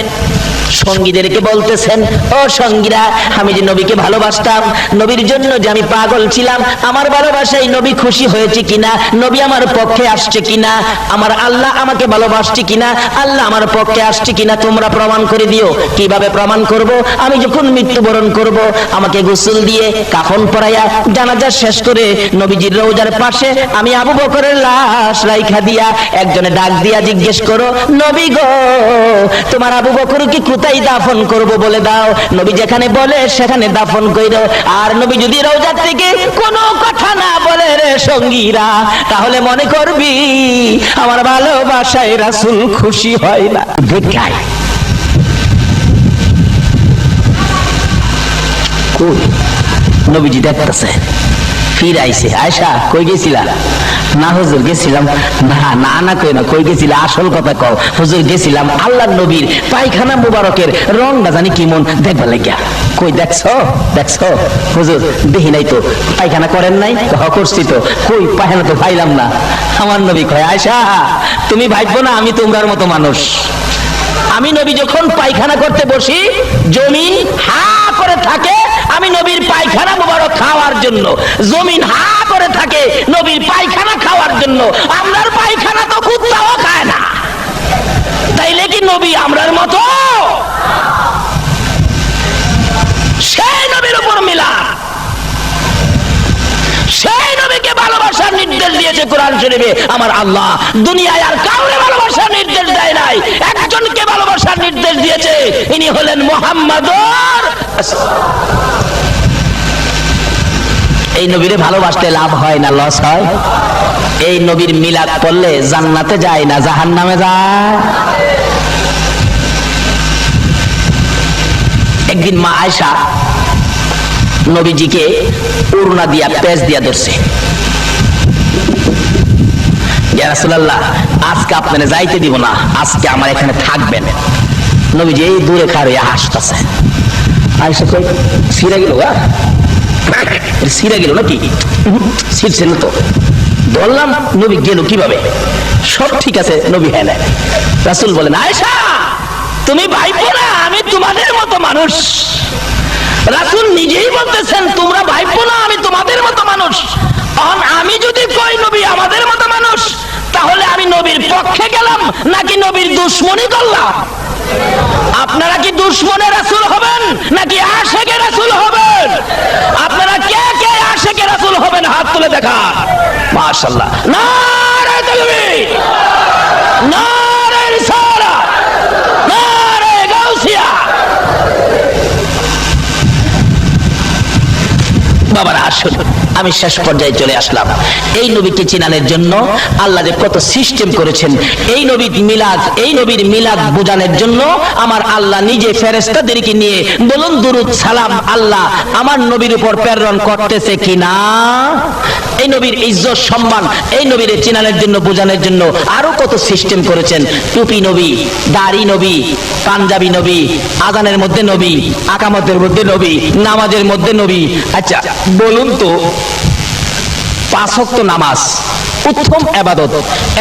সঙ্গীদেরকে বলতেছেন, ও সঙ্গীরা, আমি যে নবীকে ভালোবাসতাম, নবীর জন্য যে আমি পাগল ছিলাম, আমার ভালোবাসায় নবী খুশি হয়েছে কিনা, নবী আমার পক্ষে আসছে কিনা, আমার আল্লাহ আমাকে ভালোবাসছে কিনা, আল্লাহ আমার পক্ষে আসছে কিনা, তোমরা প্রমাণ করে দিও। কিভাবে প্রমাণ করব? আমি যখন মৃত্যুবরণ করব, আমাকে গোসল দিয়ে কাফন পরাইয়া জানাজা শেষ করে নবীজির রওজার পাশে আমি আবু বকরের লাশ রাইখা দিয়া একজনে ডাক দিয়া জিজ্ঞেস করো, নবী গো, তোমার আবু বকরকে কোথায় দাফন করব বলে দাও। নবী যেখানে বলে সেখানে দাফন কইরো। আর নবী যদি রওজা থেকে কোনো কথা না বলে রে সঙ্গীরা, তাহলে মনে করবি আমার ভালোবাসায় রাসূল খুশি হয় না। দেখাই কই নবীজি দেখতেছে, ফিরাইছে। আয়েশা কই গেছিলা? না হুজুর গেছিলাম। না না কই না, কই গেছিলা? আসল কথা কও। হুজুর গেছিলাম আল্লাহর নবীর পায়খানা মুবারকের রংটা জানি কেমন দেখবা লাগিয়া। কই দেখছো? দেখছো? হুজুর দেখি নাই তো। পায়খানা করেন নাই? হ করছি তো। কই পায়খানা তো পাইলাম না। আমার নবী কয়, আয়েশা তুমি ভাববো না আমি তোমরার মতো মানুষ। আমি নবী যখন পায়খানা করতে বসি, জমিন হা করে থাকে আমি নবীর পায়খানা মুবারক খাওয়ার জন্য, জমিন হা করে থাকে নবীর পায়খানা খাওয়ার জন্য। আমরার পায়খানা তো কুত্তাও খায় না, তাইলে কি নবী আমরার মতো? সেই নবীর উপর মিলাদ, সেই নবীকে ভালোবাসার নির্দেশ দিয়েছে কোরআন শরীফে আমার আল্লাহ। দুনিয়ায় আর কাউকে ভালোবাসার নির্দেশ দেয় নাই, একজনকে ভালোবাসার নির্দেশ দিয়েছে, ইনি হলেন মুহাম্মাদুর। এই নবীরে ভালোবাসতে লাভ হয় না লস হয়? এই নবীর মিলাদ পড়লে জান্নাতে যায় না জাহান্নামে যায়? একদিন মা আয়েশা নবীজিকে উড়না দিয়া পেঁচ দিয়া ধরছে, ইয়া রাসূলুল্লাহ আজকে আপনারে যাইতে দিব না, আজকে আমার এখানে থাকবেন। নবীজি এই দূরে খাড়িয়া হাসতেছে। আয়েশা কই সিরা গেল, সিরা গেল নাকি? ছিড়ছে না তো। বললাম নবী গেল কিভাবে? সব ঠিক আছে নবী। হ্যাঁ না। রাসূল বলেন, আয়েশা তুমি ভাইবো না আমি তোমাদের মতো মানুষ। রাসূল নিজেই বলতেছেন, তোমরা ভাইবো না আমি তোমাদের মতো মানুষ। আমি যদি কই নবী আমাদের মতো মানুষ, তাহলে আমি নবীর পক্ষে গেলাম নাকি নবীর দুশমনি করলাম? আপনারা কি দুশমনে রাসূল হবেন নাকি আশিকে রাসূল হবেন? আপনারা কে কে আশিকে রাসূল হবেন হাত তুলে দেখা। মাশাআল্লাহ, নারে তাকবীর, নারে রিসালাত, নারে গাউসিয়া। বাবারা আসুন, আমি শেষ পর্যায়ে চলে আসলাম। এই নবীকে চিনানোর জন্য আল্লাহ যে কত সিস্টেম করেছেন, এই নবীর মিলাদ বোঝানোর জন্য আমার আল্লাহ নিজে ফেরেশতাদেরকে নিয়ে, বলুন দুরূদ সালাম আল্লাহ আমার নবীর উপর প্রেরণ করতেছে কিনা। এই নবীর ইজ্জত সম্মান, এই নবীর চিনানোর জন্য বোঝানোর জন্য আরো কত সিস্টেম করেছেন। টুপি নবী, দাড়ি নবী, পাঞ্জাবি নবী, আযানের মধ্যে নবী, আকামতের মধ্যে নবী, নামাজের মধ্যে নবী। আচ্ছা বলুন তো 5 ওয়াক্ত নামাজ উত্তম ইবাদত।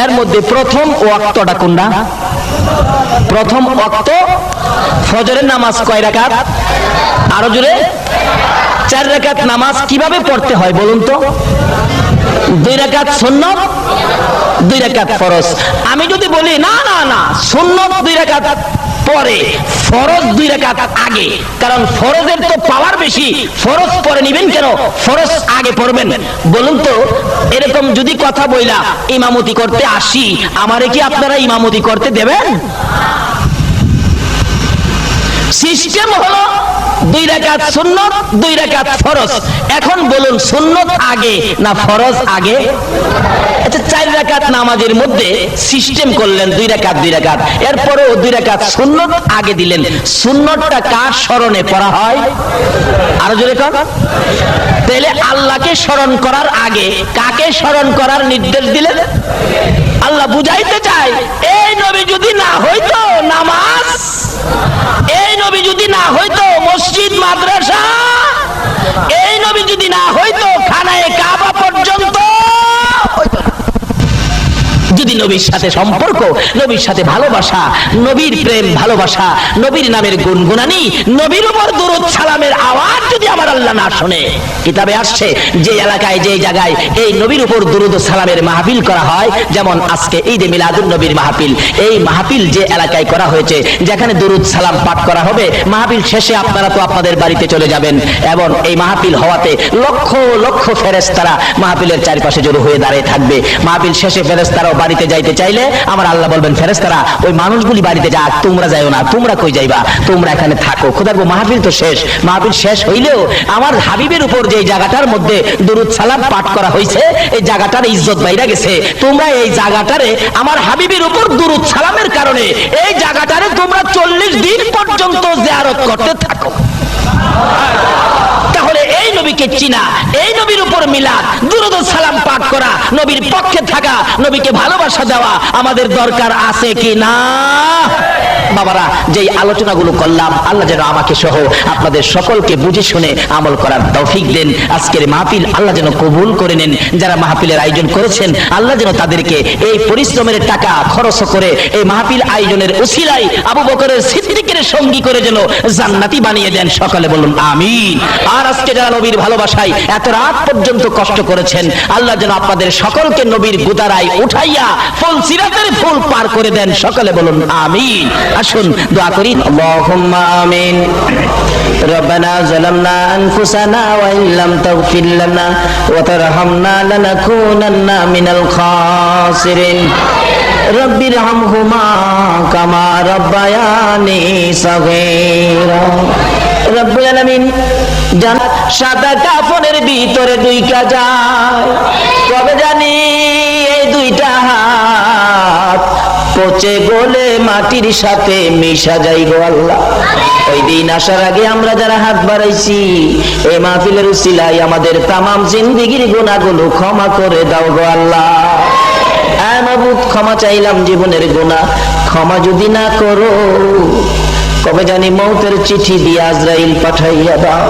এর মধ্যে প্রথম ওয়াক্তটা কোনটা? প্রথম ওয়াক্ত ফজরের নামাজ কয় রাকাত? আরো জোরে। 4 রাকাত নামাজ কিভাবে পড়তে হয় বলুন তো? 2 রাকাত সুন্নত, 2 রাকাত ফরজ। আমি যদি বলি না না না, সুন্নত 2 রাকাত পরে, ফরজ 2 রাকাত আগে, কারণ ফরজের তো পাওয়ার বেশি, ফরজ পরে নিবেন কেন? ফরজ আগে পড়বেন। বলুন তো, এরকম যদি কথা বইলা ইমামতি করতে আসি, আমারে কি আপনারা ইমামতি করতে দেবেন? সিস্টেম হলো 2 রাকাত সুন্নত, 2 রাকাত ফরজ। এখন বলুন, সুন্নত আগে না ফরজ আগে? আচ্ছা, 4 রাকাত নামাজের মধ্যে সিস্টেম করলেন 2 রাকাত 2 রাকাত, এরপরেও 2 রাকাত সুন্নত আগে দিলেন। সুন্নতটা কার স্মরণে পড়া হয়? আরো জোরে কর। তাহলে আল্লাহকে স্মরণ করার আগে কাকে স্মরণ করার নির্দেশ দিলেন? আল্লাহ বুঝাইতে চায়, এই নবী যদি না হইতো নামাজ, এই নবী যদি না হইতো মসজিদ মাদ্রাসা, এই নবী যদি না হইতো খানায়ে কাবা পর্যন্ত হইতো না। যদি নবীর সাথে সম্পর্ক, নবীর সাথে ভালোবাসা, নবীর প্রেম ভালোবাসা, নবীর নামের গুনগুনানি, নবীর উপর দরুদ সালামের আওয়াজ যদি আমার আল্লাহ না শুনে, কিতাবে আসছে যে এলাকায় যে জায়গায় এই নবীর উপর দরুদ সালামের মাহফিল করা হয়, যেমন আজকে ঈদে মিলাদুন নবীর মাহফিল, এই মাহফিল যে এলাকায় করা হয়েছে, যেখানে দরুদ সালাম পাঠ করা হবে, মাহফিল শেষে আপনারা তো আপনাদের বাড়িতে চলে যাবেন, এবং এই মাহফিল হওয়াতে লক্ষ লক্ষ ফেরেশতারা মাহফিলের চারপাশে জড়ো হয়ে দাঁড়িয়ে থাকবে। মাহফিল শেষে ফেরেশতারাও বাড়িতে যাইতে চাইলে আমার আল্লাহ বলবেন, ফেরেশতারা ওই মানুষগুলি বাড়িতে যাক, তোমরা যাইও না, তোমরা কই যাইবা, তোমরা এখানে থাকো। খোদার গো, মাহফিল তো শেষ। মাহফিল শেষ হইলেও আমার হাবিবের উপর যে জায়গাটার মধ্যে দরুদ সালাম পাঠ করা হয়েছে, এই জায়গাটার ইজ্জত বাইরা গেছে। তোমরা এই জায়গাটারে আমার হাবিবের উপর দরুদ সালামের কারণে এই জায়গাটারে তোমরা 40 দিন পর্যন্ত জিয়ারত করতে থাকো। তাহলে এই নবীকে চিনা, এই নবীর উপর মিলাদ, দুরূদ ও সালাম পাঠ করা, নবীর পক্ষে থাকা, নবীকে ভালোবাসা দেওয়া আমাদের দরকার আছে কি না? বাবারা, যেই আলোচনাগুলো করলাম, আল্লাহ যেন আমাকে সহ আপনাদের সকলকে বুঝে শুনে আমল করার তৌফিক দেন। আজকের মাহফিল আল্লাহ যেন কবুল করে নেন। যারা মাহফিলের আয়োজন করেছেন, আল্লাহ যেন তাদেরকে এই পরিশ্রমের টাকা খরচ করে এই মাহফিল আয়োজনের উসিলায় আবু বকরের সিদ্দিকের সঙ্গী করে যেন জান্নাতি বানিয়ে দেন। সকালে বলুন আমিন। আর আজকে যারা নবীর ভালোবাসায় এত রাত পর্যন্ত কষ্ট করেছেন, আল্লাহ যেন আপনাদের সকলকে নবীর গুদারায় উঠাইয়া ফুল সিরাতের ফুল পার করে দেন। সকালে বলুন আমিন। আসুন দোয়া করি। আল্লাহুম্মা আমিন। রব্বানা যালামনা আনফুসানা ওয়া ইল্লাম তাগফির লানা ওয়া তারহামনা লানাকুনান্না মিনাল খাসিরিন। রব্বিরহামহুমা কামা রাব্বায়ানি সাগীরা। রব্বুল আলামিন, জান্নাত সাদা কাফনের ভিতরে 2টা যায়, কবে জানি এই 2টা হাত পচে গলে মাটির সাথে মিশা যাই গো আল্লাহ। ওই দিন আসার আগে আমরা যারা হাত বাড়াইছি, এই মাহফিলের উসিলায় আমাদের তামাম জিন্দেগির গুনাহগুলো ক্ষমা করে দাও গো আল্লাহ। আয় মাবুদ, ক্ষমা চাইলাম জীবনের গুনাহ, ক্ষমা যদি না করো কবে জানি মৌতের চিঠি দিয়ে আজরাইল পাঠাইয়া দাও।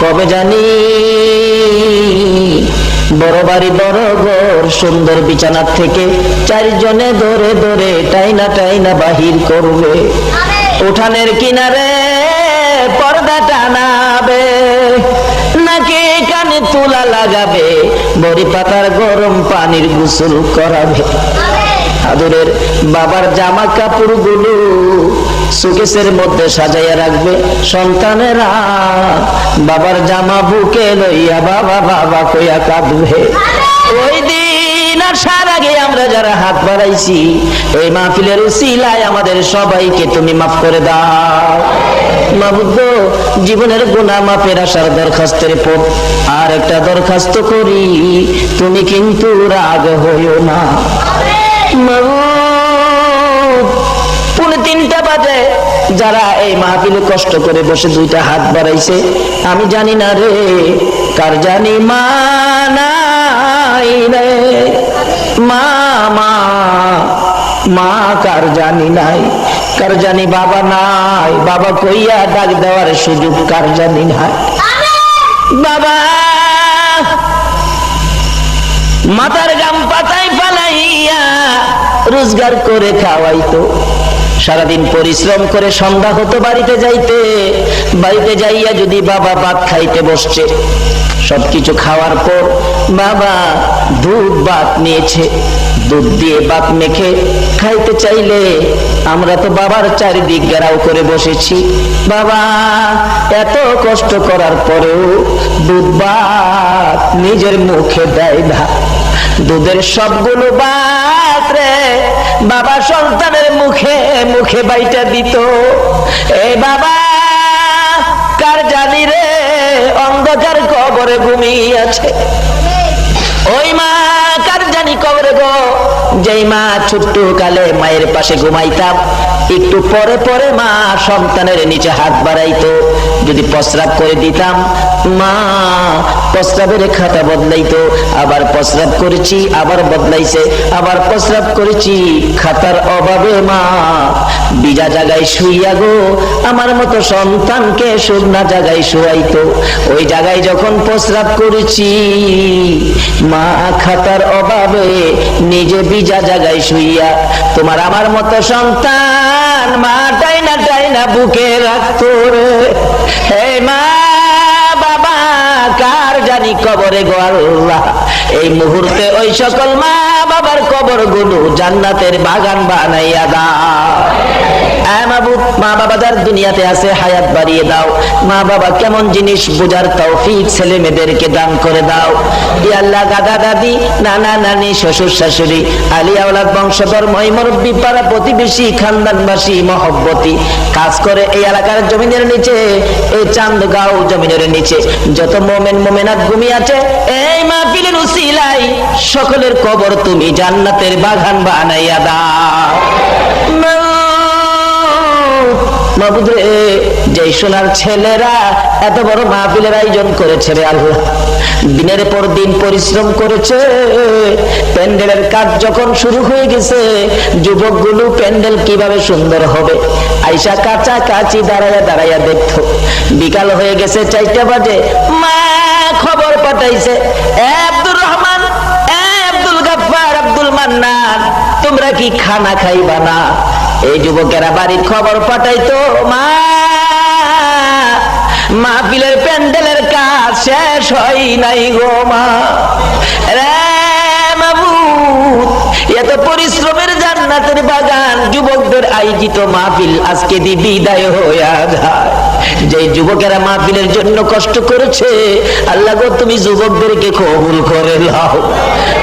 কবে জানি বড় বাড়ি বড় ঘর সুন্দর বিছানার থেকে 4 জনে ধরে ধরে টাইনা টাইনা বাহির করবে। উঠানের কিনারে পর্দা টানাবে, নাকি কানে তুলা লাগাবে, বড়ি পাতার গরম পানির গোসল করাবে। আদরের বাবার জামা কাপড় গুলো সুকেসের মধ্যে সাজাইয়া রাখবে। সন্তানেরা বাবার জামা বুকে লইয়া বাবা বাবা কইয়া কাঁদবে। ওই দিন আসার আগে আমরা যারা হাত বাড়াইছি, এই মাহফিলের উসিলায় আমাদের সবাইকে তুমি মাফ করে দাও। মাবুদ, জীবনের গুনাহ মাফের আসার দরখাস্তের পর আর একটা দরখাস্ত করি, তুমি কিন্তু রাগ হইও না। পুনে 3টা বাজে যারা এই মাহফিলে কষ্ট করে বসে 2টা হাত বাড়াইছে, আমি জানি না রে কার জানি মা নাই রে, মা মা মা কার জানি নাই, কার জানি বাবা নাই, বাবা কইয়া ডাক দেওয়ার সুযোগ কার জানি নাই। বাবা রোজগার করে খাওয়াইতো। সারাদিন পরিশ্রম করে সন্ধ্যা হতো বাড়িতে যাইতে, বাড়িতে যাইয়া যদি বাবা ভাত খাইতে বসছে, সবকিছু খাওয়ার পর বাবা দুধ ভাত নিয়েছে, দুধ দিয়ে ভাত মেখে খাইতে চাইলে আমরা তো বাবার চারিদিক ঘেরাও করে বসেছি। বাবা এত কষ্ট করার পরেও দুধ ভাত নিজের মুখে দেয় না। দুধের সবগুলো ভাত রে বাবা সন্তানের মুখে মুখে বাইটা দিত। এই বাবা কার জানি রে অন্ধকার কবরে ঘুমিয়ে আছে। ওই মা কার জানি কবরে গো, যেই মা ছোট্ট কালে মায়ের পাশে ঘুমাইতাম, একটু পরে পরে মা সন্তানের নিচে হাত বাড়াইতো। যদি প্রস্রাব করে দিতাম মা প্রস্রাবের খাতা বদলাইতো, আবার প্রস্রাব করেছি আবার বদলাইছে, আবার প্রস্রাব করেছি, খাতার অভাবে মা বিজা জায়গায় শুইয়া গো আমার মতো সন্তানকে শুকনা জায়গায় শুয়াইতো। ওই জায়গায় যখন প্রস্রাব করেছি মা খাতার অভাবে নিজে বিজা জায়গায় শুইয়া তোমার আমার মতো সন্তান মা টাইনা টাইনা বুকে রাখতো রে। হে মা বাবা কার জানি কবরে গো আল্লাহ, এই মুহূর্তে ওই সকল মা বাবার কবর গুলো জান্নাতের বাগান বানাইয়া দাও। মা বাবা যার দুনিয়াতে আছে হায়াত বাড়িয়ে দাও। মা বাবা কেমন জিনিস বোঝার তৌফিক ছেলে মেয়েদেরকে দান করে দাও। ইয়া আল্লাহ দাদা দাদি নানা নানি শ্বশুর শাশুড়ি আলিয়া ওলাদ বংশধর মই মুরব্বি পাড়া প্রতিবেশী খানদানবাসী মহব্বতী কাজ করে এই এলাকার জমিনের নিচে, এই চান্দগাঁও জমিনের নিচে যত মোমেন মোমেনাত ঘুমিয়ে আছে এই মাহফিলের উসিলায় সকলের কবর তুমি জান্নাতের বাগান বানাইয়া দাও। মাবুদ রে যেই সোনার ছেলেরা এত বড় মাহফিলের আয়োজন করেছে রে আল্লাহ, দিনের পর দিন পরিশ্রম করেছে, প্যান্ডেলের কাজ যখন শুরু হয়ে গেছে যুবকগুলো প্যান্ডেল কিভাবে সুন্দর হবে আইসা কাঁচা কাচি দাঁড়াইয়া দাঁড়াইয়া দেখতো। বিকাল হয়ে গেছে 4টা বাজে, মা খবর পাঠাইছে আব্দুর রহমান আব্দুল গাফফার আব্দুল মান্নান তোমরা কি খানা খাইবা না? এই যুবকেরা বাড়ির খবর পাঠাইতো মা মাহফিলের প্যান্ডেলের কাজ শেষ হয় নাই গো মা রে মাবুদ, এত পরিশ্রমের জান্নাতের বাগান যুবকদের আয়োজিত মাহফিল আজকে দি বিদায় হইয়া যায়। যে যুবকেরা মাহফিলের জন্য কষ্ট করেছে আল্লাহ গো তুমি যুবকদেরকে কবুল করে নাও।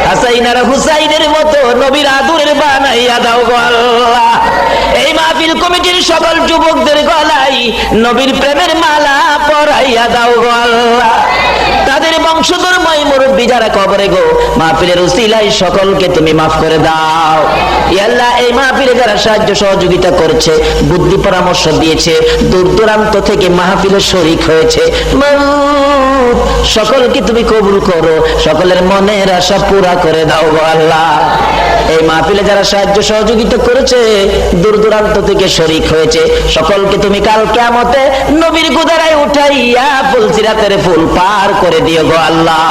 হাসাইন আর হুসাইনের মতো নবীর আদরের বানাইয়া দাও গো আল্লাহ। এই মাহফিল কমিটির সকল যুবকদের গলায় নবীর প্রেমের মালা পরাইয়া দাও গো আল্লাহ। তাদের বংশধর মই মুরব্বি যারা কবরে গো মাহফিলের উসিলায় সকলকে তুমি মাফ করে দাও। ইয়া আল্লাহ এই মাহফিলে যারা সাহায্য সহযোগিতা করেছে, বুদ্ধি পরামর্শ দিয়েছে, দূর দূরান্ত থেকে মাহফিলে শরীক হয়েছে, সকলকে তুমি কবুল করো, সকলের মনের আশা পুরা করে দাও গো আল্লাহ। এই মাহফিলে যারা সাহায্য সহযোগিতা করেছে, দূর দূরান্ত থেকে শরীক হয়েছে, সকলকে তুমি কাল কিয়ামতে নবীর গুদারায় উঠাইয়া ফুলসিরাতের ফুল পার করে দিও গো আল্লাহ।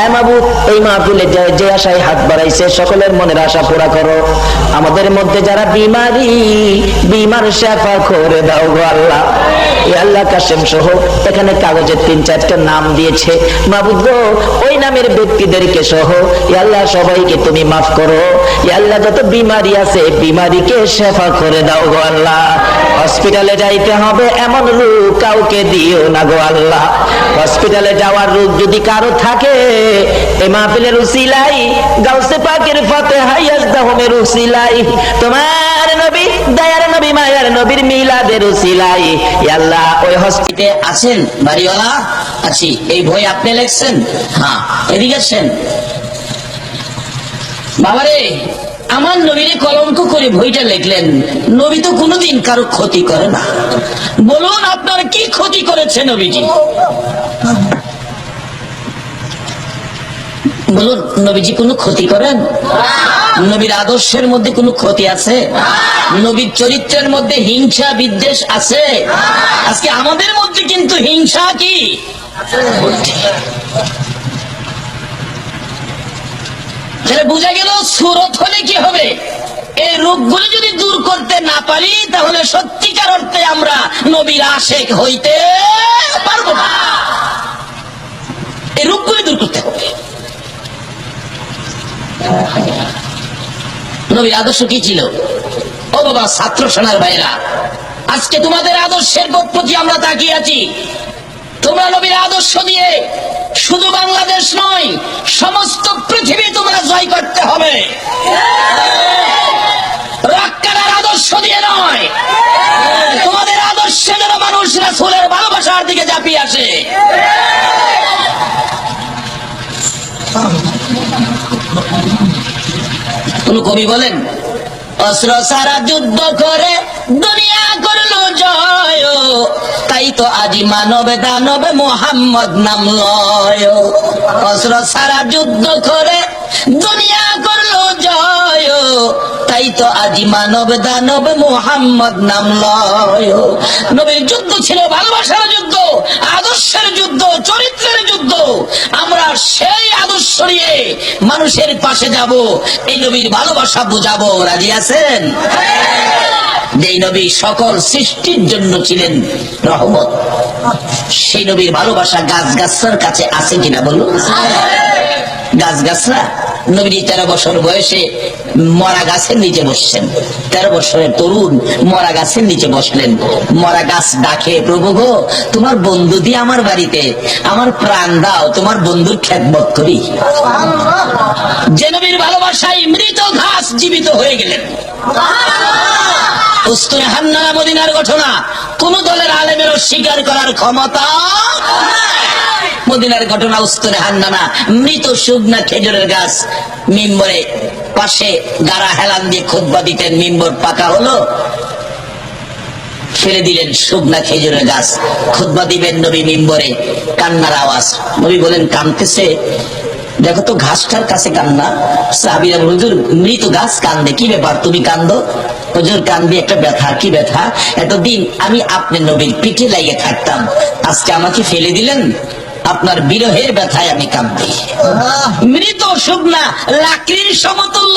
এ মাবুদ এই মাহফিলে যে আশায় হাত বাড়াইছে সকলের মনের আশা পুরা করো। আমাদের মধ্যে যারা বিমার শেফা করে দাও গো আল্লাহ। এ আল্লাহ কাশেম সহ এখানে কাগজে 3-4টা নাম দিয়েছে মাবুদ গো, ওই নামের ব্যক্তিদেরকে সহ এ আল্লাহ সবাইকে তুমি মাফ করো। এ আল্লাহ যত বিমারি আছে বিমারিকে শেফা করে দাও গো আল্লাহ। হসপিটালে যাইতে হবে এমন রোগ কাউকে দিও না গো আল্লাহ। হসপিটালে যাওয়ার রোগ যদি কারো থাকে এই মাহফিলের উসিলাই গাউসে পাকের ফাতিহা ইয়াজদাহুমের উসিলাই তোমার নবী দয়ার নবী মায়ার নবীর মিলাদের উসিলাই ইয়া আল্লাহ ওই হসপিটালে আছেন বাড়িওয়ালা? আছি। এই বই আপনি লিখছেন? হ্যাঁ। এদিকে আসেন বাবারে। আমার নবীরে কলঙ্ক করে বইটা লিখলেন। নবী তো কোনোদিন কারো ক্ষতি করে না। বলুন আপনার কি ক্ষতি করেছে নবীজি? বলুন নবীজি কোনো ক্ষতি করেন? নবীর আদর্শের মধ্যে কোনো ক্ষতি আছে? নবীর চরিত্রের মধ্যে হিংসা বিদ্বেষ আছে? আজকে আমাদের মধ্যে কিন্তু হিংসা কি বুঝা গেল। সুরত হলে কি হবে? এই রোগগুলি যদি দূর করতে না পারি তাহলে সত্যিকার অর্থে আমরা নবীর আশেক হইতে পারবো না। এই রোগগুলি দূর করতে হবে। নবীর আদর্শ কি ছিল? ও বাবা ছাত্র সেনার ভাইরা, আজকে তোমাদের আদর্শের প্রতি আমরা তাকিয়ে আছি। তোমরা নবীর আদর্শ দিয়ে শুধু বাংলাদেশ নয়, সমস্ত পৃথিবী তোমরা জয় করতে হবে। রাক্কার আদর্শ দিয়ে নয়, তোমাদের আদর্শে যেন মানুষ রাসূলের ভালোবাসার দিকে ঝাঁপিয়ে আসে। কোন কবি বলেন, অস্ত্র সারা যুদ্ধ করে দুনিয়া করলো জয়, তাই তো আজি মানবে দানবে মোহাম্মদ নাম লয়। অস্ত্র সারা যুদ্ধ করে দুনিয়া করলো জয়, তাই তো আজি মানব দানব মোহাম্মদ নাম লয়। নবীর যুদ্ধ ছিল ভালোবাসার যুদ্ধ, আদর্শের যুদ্ধ, চরিত্রের যুদ্ধ। আমরা সেই আদর্শ নিয়ে মানুষের পাশে যাব, এই নবীর ভালোবাসা বুঝাবো। রাজি আছেন? যেই নবী সকল সৃষ্টির জন্য ছিলেন রহমত, সেই নবীর ভালোবাসা গাছ গাছরার কাছে আছে কিনা বলুন? গাছ গাছরা নবীর 13 বছর বয়সে মরা গাছের নিচে বসছেন। 13 বছরের তরুণ মরা গাছের নিচে বসলেন। মরা গাছ ডাকে, প্রভু গো, তোমার বন্ধু দিয়ে আমার বাড়িতে, আমার প্রাণ দাও, তোমার বন্ধুর খেদমত করি। যে নবীর ভালোবাসায় মৃত ঘাস জীবিত হয়ে গেলেন। উস্তুনে হান্নানা মদিনার ঘটনা কোন দলের আলেমেরও স্বীকার করার ক্ষমতা। মদিনার ঘটনা উস্তুনে হান্নানা, মৃত শুকনা খেজুরের গাছ, মিম্বরে পাশে গাড়া হেলান দিয়ে খুতবা দিতেন। মিম্বর পাকা হলো, ফেলে দিলেন শুকনা খেজুরের গাছ। খুতবা দিবেন নবী, মিম্বরে কান্নার আওয়াজ। নবী বলেন, কাঁদতেছে, দেখো তো ঘাসটার কাছে কান্না। সাহাবীরা বলেন, হুজুর মৃত গাছ কান্দে, কি ব্যাপার তুমি কান্দো? হুজুর কান্দি একটা ব্যথা। কি ব্যথা? এতদিন আমি আপনার নবীর পিঠে লাগিয়ে থাকতাম, আজকে আমাকে ফেলে দিলেন, আপনার বিরহের ব্যথায় আমি কাঁদি। মৃত শুকনা লাকড়ির সমতুল্য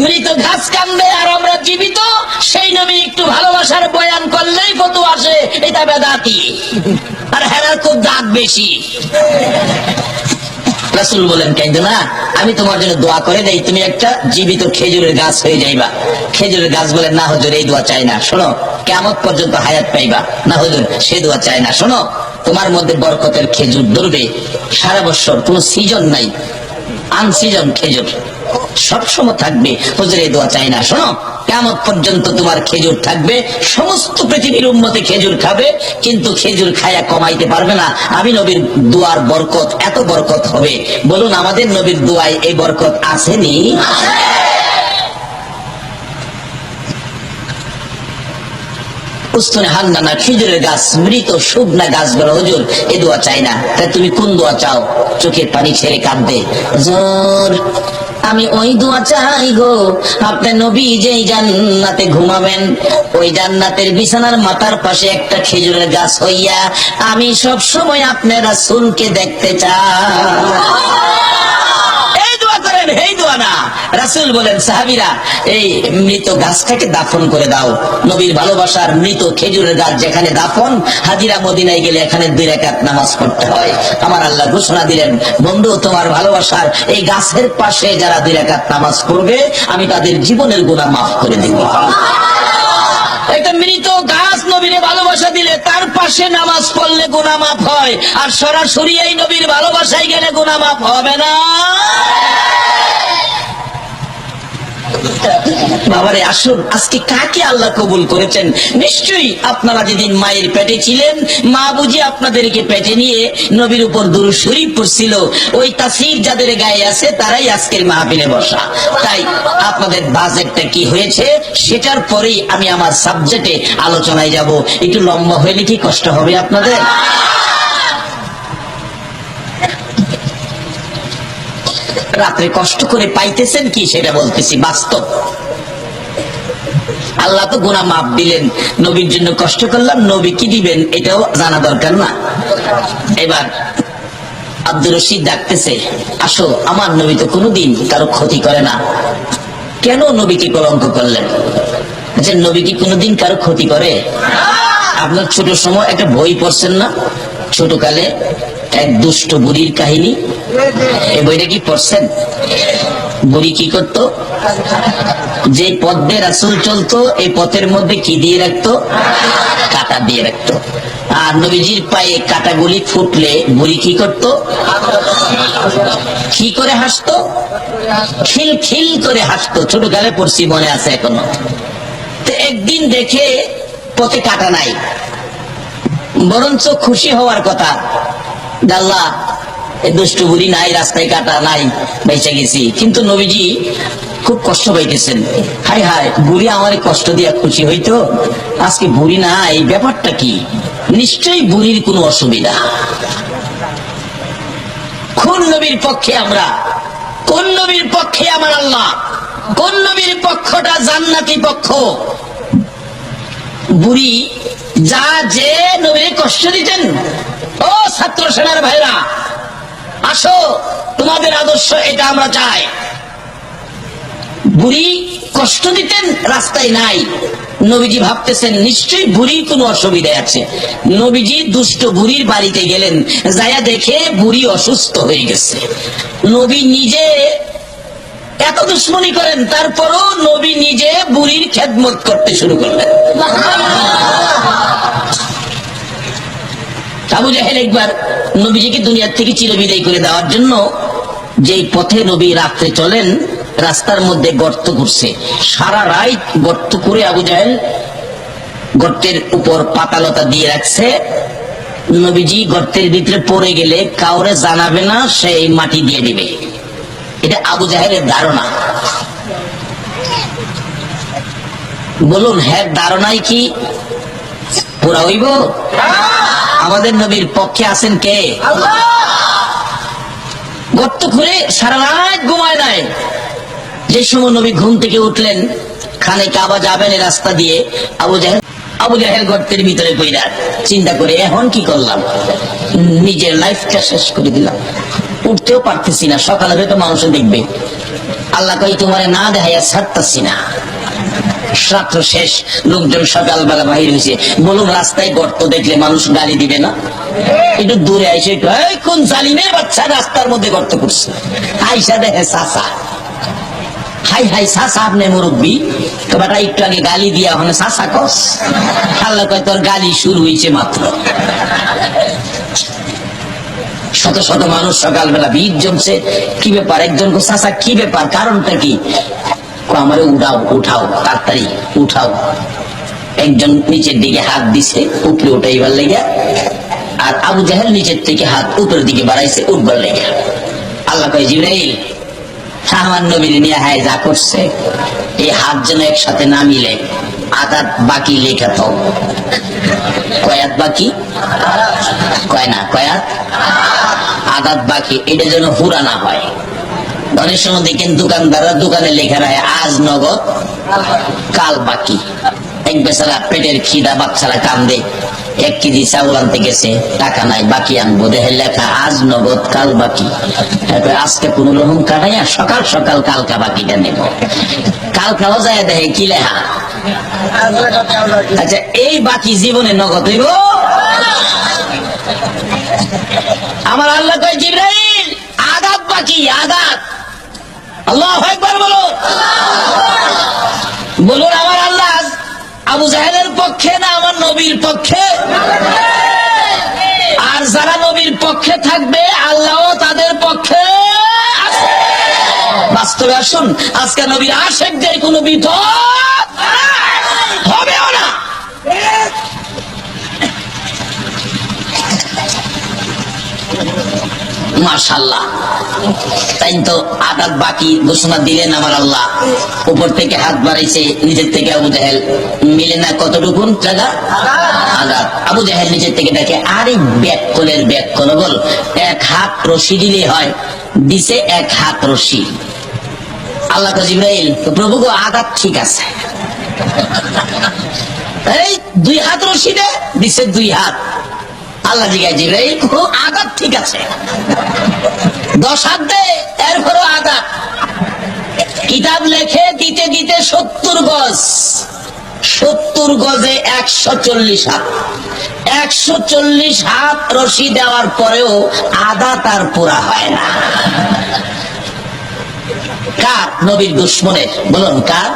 মৃত ঘাস কান্দে, আর আমরা জীবিত। সেই নবী একটু ভালোবাসার বয়ান করলেই ফতোয়া আসে এটা বেদাতি, আর হেরার খুব দাঁত বেশি। রাসূল বলেন, কাইন্দো না, আমি তোমার জন্য দোয়া করে দেই, তুমি একটা জীবিত খেজুরের গাছ হয়ে যাইবা। খেজুরের গাছ বলেন, না হুজুর এই দোয়া চাই না। শোনো, কিয়ামত পর্যন্ত হায়াত পাইবা। না হুজুর সে দোয়া চাই না। শোনো, তোমার মধ্যে বরকতের খেজুর ধরবে সারা বছর, কোন সিজন নাই, আনসিজন খেজুর সবসময় থাকবে। হুজুর এই দোয়া চাই না। শোনো, কিয়ামত পর্যন্ত তোমার খেজুর থাকবে, সমস্ত পৃথিবীর উম্মতে খেজুর খাবে, কিন্তু খেজুর খায়া কমাইতে পারবে না। আমি নবীর দোয়ার বরকত, এত বরকত হবে। বলুন, আমাদের নবীর দোয়ায় এই বরকত আসেনি? উস্তুনে হান্নানা খেজুরের গাছ, মৃত শুকনা গাছ বলে, হুজুর এই দোয়া চাই না। তাই তুমি কোন দোয়া চাও? চোখের পানি ছেড়ে কাঁদবে, হুজুর আমি ওই দোয়া চাই গো, আপনার নবী যেই জান্নাতে ঘুমাবেন, ওই জান্নাতের বিছানার মাথার পাশে একটা খেজুরের গাছ হইয়া আমি সব সময় আপনার রাসূলকে দেখতে চাই। এই দোয়া করেন, এই দোয়া না। রাসূল বলেন, সাহাবীরা এই মৃত গাছটাকে দাফন করে দাও। নবীর ভালোবাসার মৃত খেজুরের গাছ যেখানে দাফন, হাজিরা মদিনায় গেলে এখানে 2 রাকাত নামাজ পড়তে হয়। আমার আল্লাহ ঘোষণা দিলেন, বন্ধু তোমার ভালোবাসার এই গাছের পাশে যারা 2 রাকাত নামাজ পড়বে, আমি তাদের জীবনের গুনাহ মাফ করে দেব। একটা মৃত গাছ নবীর ভালোবাসা দিলে তার পাশে নামাজ পড়লে গুনাহ মাফ হয়, আর সরাসরি এই নবীর ভালোবাসায় গেলে গুনাহ মাফ হবে না। বাবারে আসুন, আজকে কাকে আল্লাহ কবুল করেছেন? নিশ্চয়ই আপনারা যেদিন মায়ের পেটে ছিলেন, মা বুঝি আপনাদেরকে পেটে নিয়ে নবীর উপর দুরূদ শরীফ পড়ছিল। ওই তাসির যাদের গায়ে আছে তারাই আজকের মাহফিলে বসা। তাই আপনাদের বাজেটটা কি হয়েছে সেটার পরেই আমি আমার সাবজেক্টে আলোচনায় যাব। একটু লম্বা হইলে কি কষ্ট হবে আপনাদের? রাত্রে কষ্ট করে পাইতেছেন কি সেটা বলতেছি, বাস্তব। আল্লাহ তো গুনাহ মাফ দিলেন, নবীর জন্য কষ্ট করলাম, নবী কি দিবেন এটাও জানা দরকার না? এবার আব্দুর রশিদ ডাকতেছে, আসো, আমার নবী তো কোনোদিন কারো ক্ষতি করে না। কেন নবীকে কলঙ্ক করলেন? আচ্ছা, নবী কি কোনোদিন কারো ক্ষতি করে? আপনার ছোট সময় একটা বই পড়ছেন না, ছোটকালে এক দুষ্ট বুড়ির কাহিনী? এই বইটা কি পড়ছেন? বুড়ি কি করত? যে পথ দিয়ে রাসূল চলতো, এই পথের মধ্যে কি দিয়ে রাখতো? কাঁটা দিয়ে রাখতো। আর নবীজির পায়ে কাঁটাগুলি ফুটলে বুড়ি কি করত? কি করে হাসতো? খিল খিল করে হাসতো। ছোটকালে পড়ছি, মনে আছে এখনো। তো একদিন দেখে পথে কাঁটা নাই, বরঞ্চ খুশি হওয়ার কথা, আল্লাহ এই দুষ্টু বুড়ি নাই, রাস্তায় কাঁটা নাই, বেঁচে গেছি। কিন্তু নবীজি খুব কষ্ট পাইতেছেন। হায় হায়, বুড়ি আমার কষ্ট দিয়া খুশি হইতো, আজকে বুড়ি না, এই ব্যাপারটা কি? নিশ্চয়ই বুড়ির কোনো অসুবিধা। কোন নবীর পক্ষে আমরা? কোন নবীর পক্ষে আমার আল্লাহ? কোন নবীর পক্ষটা জান্নাতি পক্ষ? বুড়ি যা যে নবীর কষ্ট দিতেন। ও ছাত্র সেনার ভাইরা, আসো, তোমাদের আদর্শ এটা আমরা চাই। বুড়ি কষ্ট দিতেন, রাস্তায় নাই। নবীজি ভাবতেছেন নিশ্চয়ই বুড়ির কোনো অসুবিধা আছে। নবীজি দুষ্ট বুড়ির বাড়িতে গেলেন, যায়া দেখে বুড়ি অসুস্থ হয়ে গেছে। নবী নিজে এত দুশ্মনী করেন, তারপরও নবী নিজে বুড়ির খেদমত করতে শুরু করলেন। আবু জাহেল একবার নবীজিকে দুনিয়ার থেকে চিরবিদায় করে দেওয়ার জন্য যেই পথে নবী রাত্রে চলেন, রাস্তার মধ্যে গর্ত করছে। সারা রাত গর্ত করে আবু জাহেল গর্তের উপর পাতালতা দিয়ে রাখছে। নবীজি গর্তের ভিতরে পড়ে গেলে কাউরে জানাবে না, সেই মাটি দিয়ে দিবে। এটা আবু জাহেলের ধারণা। বলুন, হ্যাঁ ধারণাই কি পুরা হইব? আমাদের নবীর পক্ষে আছেন কে? গর্ত খুঁড়ে সারা রাত ঘুমায় নাই। যে সময় নবী ঘুম থেকে উঠলেন, খানে কাবা যাবেন এই রাস্তা দিয়ে, আবু জাহেল গর্তের ভিতরে পইরা চিন্তা করে, এখন কি করলাম? নিজের লাইফটা শেষ করে দিলাম, উঠতেও পারতেছি না, সকালে হয়তো মানুষ দেখবে। আল্লাহ কই, তোমারে না দেখাইয়া ছাড়তেছি না। রাত্র শেষ, লোকজন সকালবেলা বাহির হয়েছে। বলুন, রাস্তায় গর্ত দেখলে মানুষ গালি দিবে না? একটু দূরে আইসে কোন জালিমের বাচ্চা রাস্তার মধ্যে গর্ত করছে, আইসা দেখে চাচা। হাই হাই, চাচা আপনি মুরব্বী, বেটা একটু আগে গালি দিয়া ওখানে চাচা কস। আল্লাহ কয়, তোর গালি শুরু হয়েছে মাত্র। শত শত মানুষ সকালবেলা ভিড় জমছে। কি ব্যাপার? একজন চাচা কি ব্যাপার, কারণটা কি? আমারে উঠাও, উঠাও, তাড়াতাড়ি উঠাও। একজন নিচের দিকে হাত দিছে উপরে উঠাইবার লেগে, আর আবু জাহেল নিচের থেকে হাত উপরের দিকে বাড়াইছে উঠবার লেগে। আল্লাহ কয়, জিবরাইল, আমার নবীর নিয়ে হায় যা করছে, এই হাত যেন একসাথে না মিলে, আদাত বাকি লেখা তো। কয়াত বাকি? কয় না, কয়াত আদাত বাকি, এটা যেন হুরা না হয়। অনেক সময় দেখেন দোকানদাররা দোকানে লেখা রায় আজ নগদ কাল বাকি। এক বেচারা পেটের খিদা, বাচ্চারা কান্দে, 1 কেজি চাউল আনতে গেছে, টাকা নাই, বাকি আনবো, দেখে লেখা আজ নগদ কাল বাকি। তারপরে আজকে কোনো রকম কাটাইয়া সকাল সকাল কালকা বাকিটা নেব। কালকাও যায় দেখে কি লেখা। আচ্ছা, এই বাকি জীবনে নগদ হইব? আমার আল্লাহ কয়, জিবরাইল, আদাত বাকি, আদাত। আল্লাহু আকবার বলো। বলুন, আমার আল্লাহ আবু জাহেলের পক্ষে না আমার নবীর পক্ষে? আর যারা নবীর পক্ষে থাকবে, আল্লাহ তাদের পক্ষে আছে। বাস্তবে আসুন, আজকে নবীর আশিকদের কোনো বিপদ হবেও না। মাশাআল্লাহ। তাই তো আদাত বাকি ঘোষণা দিলেন আমার আল্লাহ। উপর থেকে হাত বাড়াইছে, নিচের থেকে আবু জাহেল, মিলে না কতটুকু জায়গা? আদাত। আবু জাহেল নিচের থেকে দেখে, আরে ব্যাককলের ব্যাককল বল, 1 হাত রশি দিলেই হয়। দিছে 1 হাত রশি। আল্লাহ কয়, জিবরাইল, প্রভু গো, আদাত ঠিক আছে। এই 2 হাত রশি দে, দিছে 2 হাত। আল্লাহ জিজ্ঞাসা, জিবরাইল, আদাত ঠিক আছে। 10 হাত দে, এরপরও আদাত। কিতাব লেখে দিতে দিতে 70 গজ, 70 গজে 140 হাত, 140 হাত রশি দেওয়ার পরেও আদা তার পুরা হয় না। কার? নবীর দুশ্মনের। বলুন কার?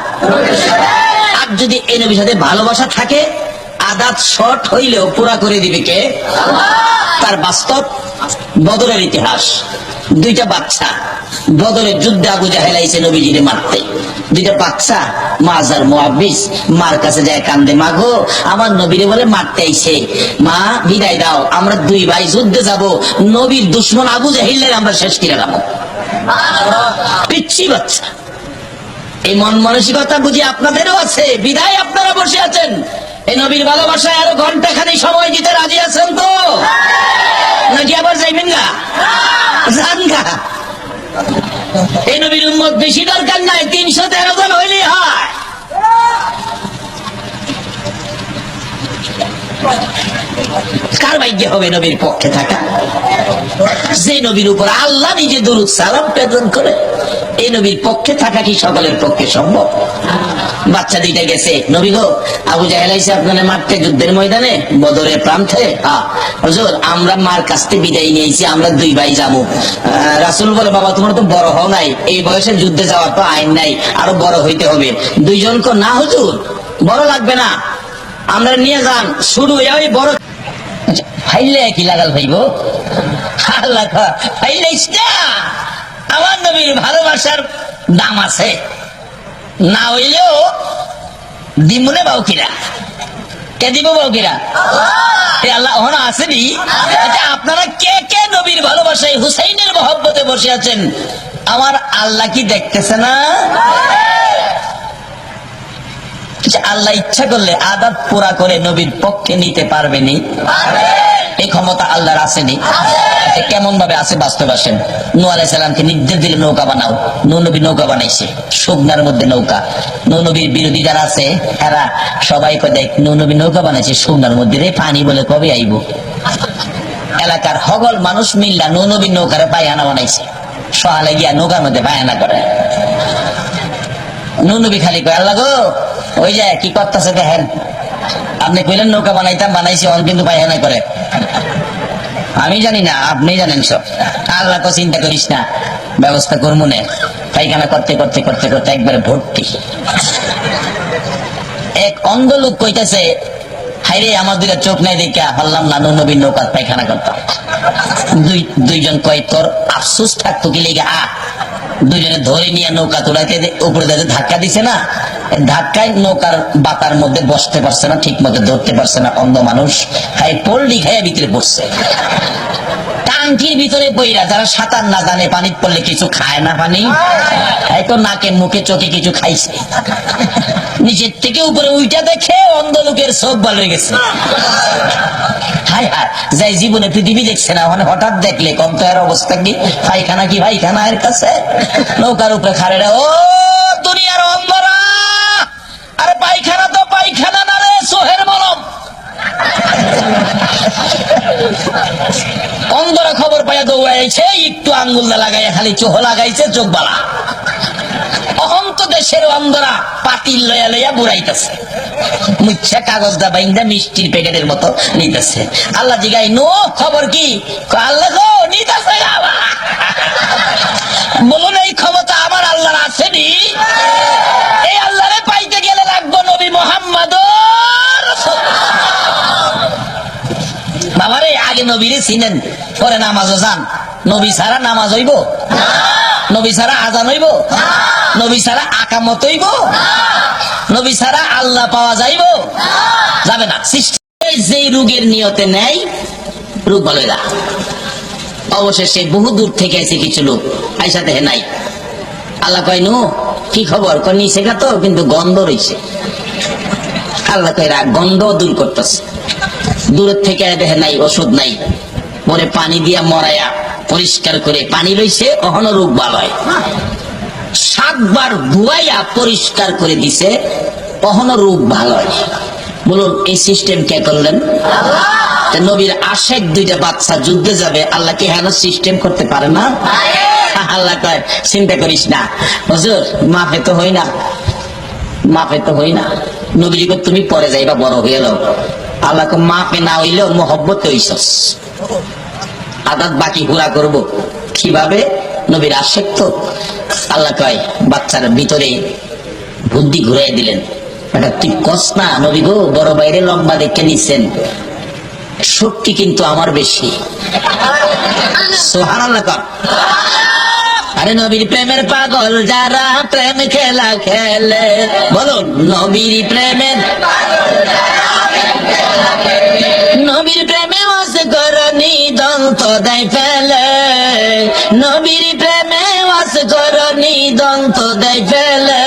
আর যদি এই নবীর সাথে ভালোবাসা থাকে, আদাত শর্ট হইলেও পুরা করে দিবে কে? তার বাস্তব বদরের ইতিহাস। দুইটা বাচ্চা বদরের যুদ্ধে আবু জাহেল আইছে নবীজিরে মারতে। দুইটা বাচ্চা মাজার মুআব্বিস মার কাছে যায়, কান্দে, মা গো আমার নবীরে বলে মারতে আইছে, মা বিদায় দাও, আমরা দুই ভাই যুদ্ধে যাব, নবীর দুশ্মন আবু জাহেলের আমরা শেষ করে দেব। পিচ্ছি বাচ্চা। এই মন মানসিকতা বুঝি আপনাদেরও আছে, বিদায় আপনারা বসে আছেন। এই নবীর ভালোবাসায় আরো ঘন্টাখানি সময় দিতে রাজি আছেন তো? নাকি আবার যাইবেন না? যান গা। এই নবীর উম্মত বেশি দরকার নাই, 313 জন হইলেই হয়। কার ভাগ্যে হবে নবীর পক্ষে থাকা? যে নবীর উপর আল্লাহ নিজে দরুদ সালাম প্রেরণ করে, এই নবীর পক্ষে থাকা কি সকলের পক্ষে সম্ভব? বাচ্চা দুইটা গেছে, নবী গো আবু জাহেল আইছে আপনারা মারতে যুদ্ধের ময়দানে বদরের প্রান্তে। হুজুর আমরা মার কাছ থেকে বিদায় নিয়েছি, আমরা দুই ভাই যাবো। রাসূল বলে বাবা তোমার তো বড় হও নাই, এই বয়সে যুদ্ধে যাওয়ার তো আইন নাই, আরো বড় হইতে হবে। দুইজন কো না হুজুর বড় লাগবে না, আমরা নিয়ে যান, শুরু ওই বড় ফাইলে কি লাগাল ভাইব। আল্লাহ ফাইলেইস না, আমার নবীর ভালোবাসার দাম আছে, না হইলেও দিমুনে বাউকিরা। কে দিব বাউকিরা? আল্লাহ ওখানে আসেনি। আচ্ছা আপনারা কে কে নবীর ভালোবাসায় হুসাইনের মহব্বতে বসে আছেন? আমার আল্লাহ কি দেখতেছে না? আল্লাহ ইচ্ছা করলে আদাত পুরা করে নবীর পক্ষে নিতে পারবেনি? এই ক্ষমতা আল্লাহর আসেনি। কেমন ভাবে আছে বাস্তব আসেন। নূহ আলাইহিস সালামকে নির্দেশ দিলে নৌকা বানাও, নূহ নবী নৌকা বানাইছে, শুকনার মধ্যে নৌকা। নূহ নবীর বিরোধী যারা আছে এরা সবাই কয় দেখ নূহ নবী নৌকা বানাইছে শুকনার মধ্যে, রে পানি বলে কবে আইব। এলাকার হগল মানুষ মিল্লা নূহ নবীর নৌকারে পায়খানা বানাইছে, সহালে গিয়া নৌকার মধ্যে পায়খানা করে। নূহ নবী খালি কয় আল্লাহ গো ওই যে কি করতেছে দেখেন, আপনি কইলেন নৌকা বানাইতাম, বানাইছি, অন কিন্তু পায়খানা করে। আমি জানি না, আপনি জানেন সব। আল্লাহ তো চিন্তা করিস না, ব্যবস্থা করবো না। পায়খানা করতে করতে করতে করতে একবারে ভর্তি। এক অন্ধ লোক কইতেছে হাইরে আমার দুইটা চোখ নাই দেখা পারলাম না নূহ নবীর নৌকার পায়খানা করতাম। দুইজন কয় তোর আফসোস থাকতো কি লেগে দুইজনে ধরে নিয়ে নৌকা তোলাকে উপরে ধাক্কা দিছে না, ধাক্কায় নৌকার বাতার মধ্যে বসতে পারছে না, ঠিক মতো ধরতে পারছে না। অন্ধ মানুষ খাই পল্লি খাইয়া ভিতরে পড়ছে। টাঙ্কির ভিতরে বইরা যারা সাঁতার না জানে, পানি পড়লে কিছু খায় না, পানি তো নাকে মুখে চোখে কিছু খাইছে। নিচের থেকে উপরে উইটা দেখে অন্ধ লোকের চোখ ভালো হয়ে গেছে। হায় হায়, যাই জীবনে পৃথিবী দেখছে না, মানে হঠাৎ দেখলে কম তো এর অবস্থা কি, পায়খানা কি পায়খানা এর কাছে। নৌকার উপরে খাড়েরা, ও দুনিয়ার অন্ধরা, আরে পায়খানা তো পায়খানা না রে, সোহের মলম। অন্ধরা খবর পাইয়া দৌড়াইছে, একটু আঙ্গুলদা লাগাইয়া খালি চোখ লাগাইছে, চোখ বালা। অহন্ত দেশের অন্ধরা পাতিল লইয়া লইয়া বুড়াইতেছে, মুচ্ছা কাগজ দা বাইন্দা মিষ্টির প্যাকেটের মতো নিতেছে। আল্লাহ জিগাই নো খবর কি? আল্লাহ গো নিতেছে। বলুন এই ক্ষমতা আমার আল্লাহর আসেনি? এই আল্লাহরে পাইতে গেলে লাগবো নবী মুহাম্মদ। বাবারে আগে নবীরে চিনেন, পরে নামাজও যান। নবী ছাড়া নামাজ হইব? নবী ছাড়া আজান হইব? নবী ছাড়া আকামত হইব? নবী ছাড়া আল্লাহ পাওয়া যাইব? যাবে না। যে রোগের নিয়তে নেয় রোগ ভালো না। অবশেষে বহু দূর থেকে এসে কিছু লোক আইসা দেখে নাই। আল্লাহ কয় নূহ কি খবর? কয় নিচে গা তো কিন্তু গন্ধ রয়েছে। আল্লাহ কয় গন্ধ দূর করতেছে। দূরের থেকে দেখে নাই, ওষুধ নাই, পরে পানি দিয়া মরাইয়া পরিষ্কার করে পানি লইছে, অহনো রোগ ভালো হয়। 7 বার ধুয়াইয়া পরিষ্কার করে দিছে, অহনো রোগ ভালো হয়। বলুন এই সিস্টেম কে করলেন? নবীর আশেক দুইটা বাচ্চা যুদ্ধে যাবে, আল্লাহ কি হেন সিস্টেম করতে পারে না? আল্লাহ কয় চিন্তা করিস না হুজুর, মাফে তো হই না, মাপে তো হই না। নবীজি কয়, তুমি পরে যাইবা, বড় হয়ে এলো। আল্লাহ কয়, মাপে না হইলেও মহব্বত হইছস, আদাত বাকি পুরা করব। কিভাবে? নবীর আশেক তো। আল্লাহ কয়, বাচ্চার ভিতরে বুদ্ধি ঘুরাই দিলেন, এটা তুই কস না নবী গো, বড় বাইরে লম্বা দেখে নিচ্ছেন, শক্তি কিন্তু আমার বেশি। সুবহানাল্লাহ কর। আরে নবীর প্রেমের পাগল যারা প্রেম খেলা খেলে, বলুন নবীর প্রেমের, নবীর প্রেমে ওয়াজ করনি দন্ত দেয় ফেলে, নবীর প্রেমে ওয়াজ করনি দন্ত দেয় ফেলে,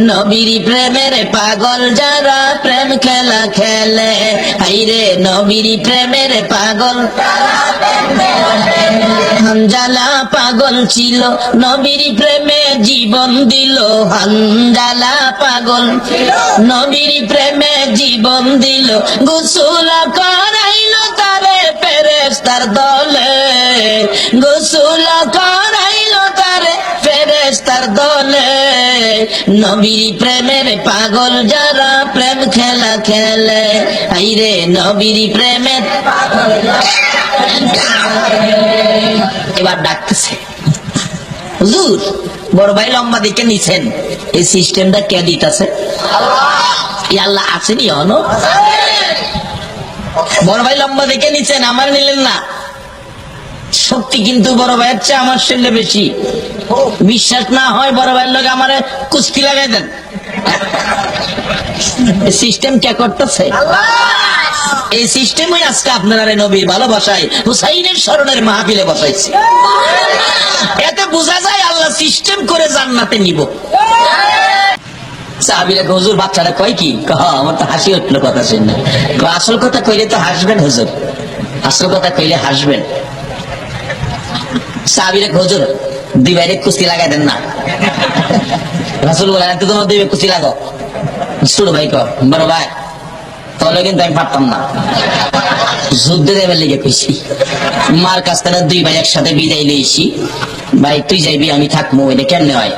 নবীর প্রেমের পাগল যারা প্রেম খেলা খেলে, হাইরে নবীর প্রেমের পাগল। হানজালা পাগল ছিল, নবীর প্রেমে জীবন দিল। হানজালা পাগল, নবীর প্রেমে জীবন দিল। গোসল করাইল তারে ফেরেশতার দলে, গোসল করাইল তারে ফেরেশতার দলে। নবীর প্রেমের পাগল যারা প্রেম খেলা খেলে, হাইরে নবীর প্রেমের। এবার ডাকতেছে, হুজুর বড় ভাই লম্বা দিকে নিছেন, এই সিস্টেমটা কে দিতেছে? আল্লাহ আসেনি হনো? বড় ভাই লম্বা দিকে নিছেন, আমার নিলেন না। শক্তি কিন্তু বড় ভাইয়ের চেয়ে আমার শরীরে বেশি। বিশ্বাস না হয় বড় ভাইয়ের লোক আমার কুস্তি লাগাই দেন। সিস্টেম কে করতেছে? এই সিস্টেমই আজকে আপনারা নবীর ভালোবাসায় হুসাইনের স্মরণের মাহফিলে বসাইছে। এতে বোঝা যায় আল্লাহ সিস্টেম করে জান্নাতে নিব। সাহাবীরা হুজুর বাচ্চারা কয় কি? আমার তো হাসি উঠলো কথা শুনে। আসল কথা কইলে তো হাসবেন হুজুর, আসল কথা কইলে হাসবেন। সাহাবীরা হুজুর দুই ভাইরে কুস্তি লাগাই দেন না। রাসূল বলেন, তো তোমার দুই ভাই কুস্তি লাগো। ছোট ভাই কয়, বড় ভাই তাহলে কিন্তু আমি পারতাম না, যুদ্ধে দেবার লেগে কইছি। মার কাছ থেকে দুই ভাই একসাথে বিদায় লইছি, ভাই তুই যাইবি আমি থাকবো, এটা কেমনে হয়?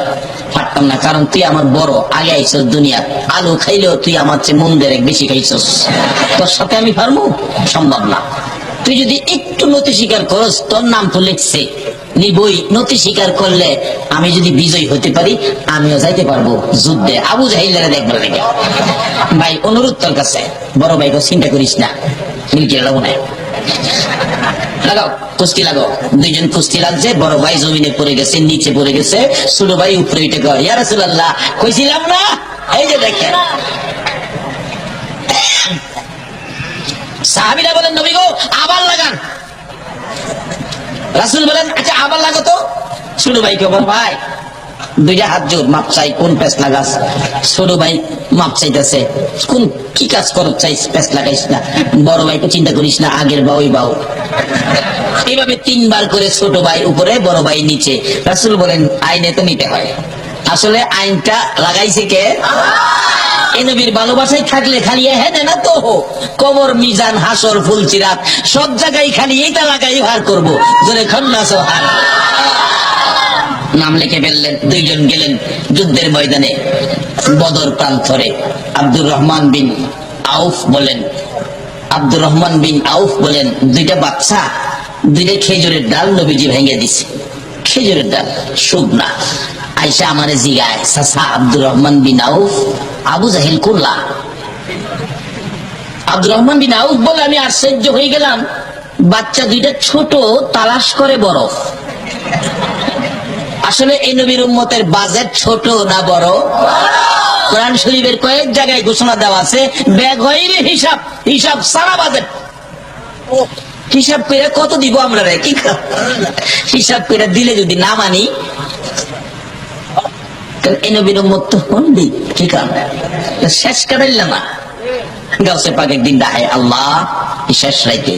পারতাম না, কারণ তুই আমার বড়, আগে আইসস দুনিয়া, আলু খাইলেও তুই আমার চেয়ে মন দেরেক বেশি খাইছস, তোর সাথে আমি পারবো? সম্ভব না। তুই যদি একটু নতি স্বীকার করস, তোর নাম তো লিখছে নিবই, নতি স্বীকার করলে আমি যদি বিজয় হতে পারি আমিও যাইতে পারবো যুদ্ধে, আবু জাহিলের দেখবার লেগে। ভাই অনুরোধ তোর কাছে, বড় ভাই চিন্তা করিস না, মিলকে লাগাও না, লাগাও কুস্তি লাগাও। দুইজন কুস্তি লাগছে, বড় ভাই জমিনে পড়ে গেছে, নিচে পড়ে গেছে, ছোট ভাই উপরে উঠে গেল। ইয়া রাসূলুল্লাহ কইছিলাম না, এই যে দেখেন। সাহাবীরা বলেন, নবী গো আবার লাগান। রাসূল বলেন, আচ্ছা আবার লাগো তো। ছোট ভাই কে বল, ভাই দুইটা হাত জোর, মাপ চাই, কোন পেস লাগাস? ছোট ভাই মাপ চাইতেছে, কোন কি কাজ করত চাইস, পেস লাগাইস না। বড় ভাই তো চিন্তা করিস না, আগের বাউ বাউ। এইভাবে তিনবার করে ছোট ভাই উপরে, বড় ভাই নিচে। রাসূল বলেন, আইনে তো নিতে হয়। আসলে আইনটা লাগাইছে কে? এই নবীর ভালোবাসায় থাকলে খালি হ্যাঁ না তো কবর, মিজান, হাসর, ফুলচিরাত সব জায়গায় খালি এইটা লাগাই হার করবো। জোরে খন্না সোহান। নাম লিখে ফেললেন, দুইজন গেলেন যুদ্ধের ময়দানে, বদর প্রান্তরে। আব্দুর রহমান বিন আউফ বলেন, আব্দুর রহমান বিন আউফ বলেন, দুইটা বাচ্চা, দুইটা খেজুরের ডাল নবীজি ভেঙে দিছে। খেজুরের ডাল শুকনা। আইসা আমারে জিগায়, চাচা আব্দুর রহমান বিন আউফ, আবু জাহিল করলা? আব্দুর রহমান বিন আউফ বলে, আমি আশ্চর্য হয়ে গেলাম, বাচ্চা দুইটা ছোট, তালাশ করে বরফ। আসলে এই নবীর উম্মতের বাজেট ছোট না বড়? কোরআন শরীফের কয়েক জায়গায় ঘোষণা দেওয়া আছে, বেগৈরে হিসাব, হিসাব সারা বাজেট। হিসাব করে কত দিব আমরা রে? কি হিসাব করে দিলে যদি না মানি, এই নবীর উম্মত তো হন্ডি, ঠিক আছে শেষ কাটাইলাম না। গাউসে পাক একদিন ডাহে, আল্লাহ শেষ রাইতে।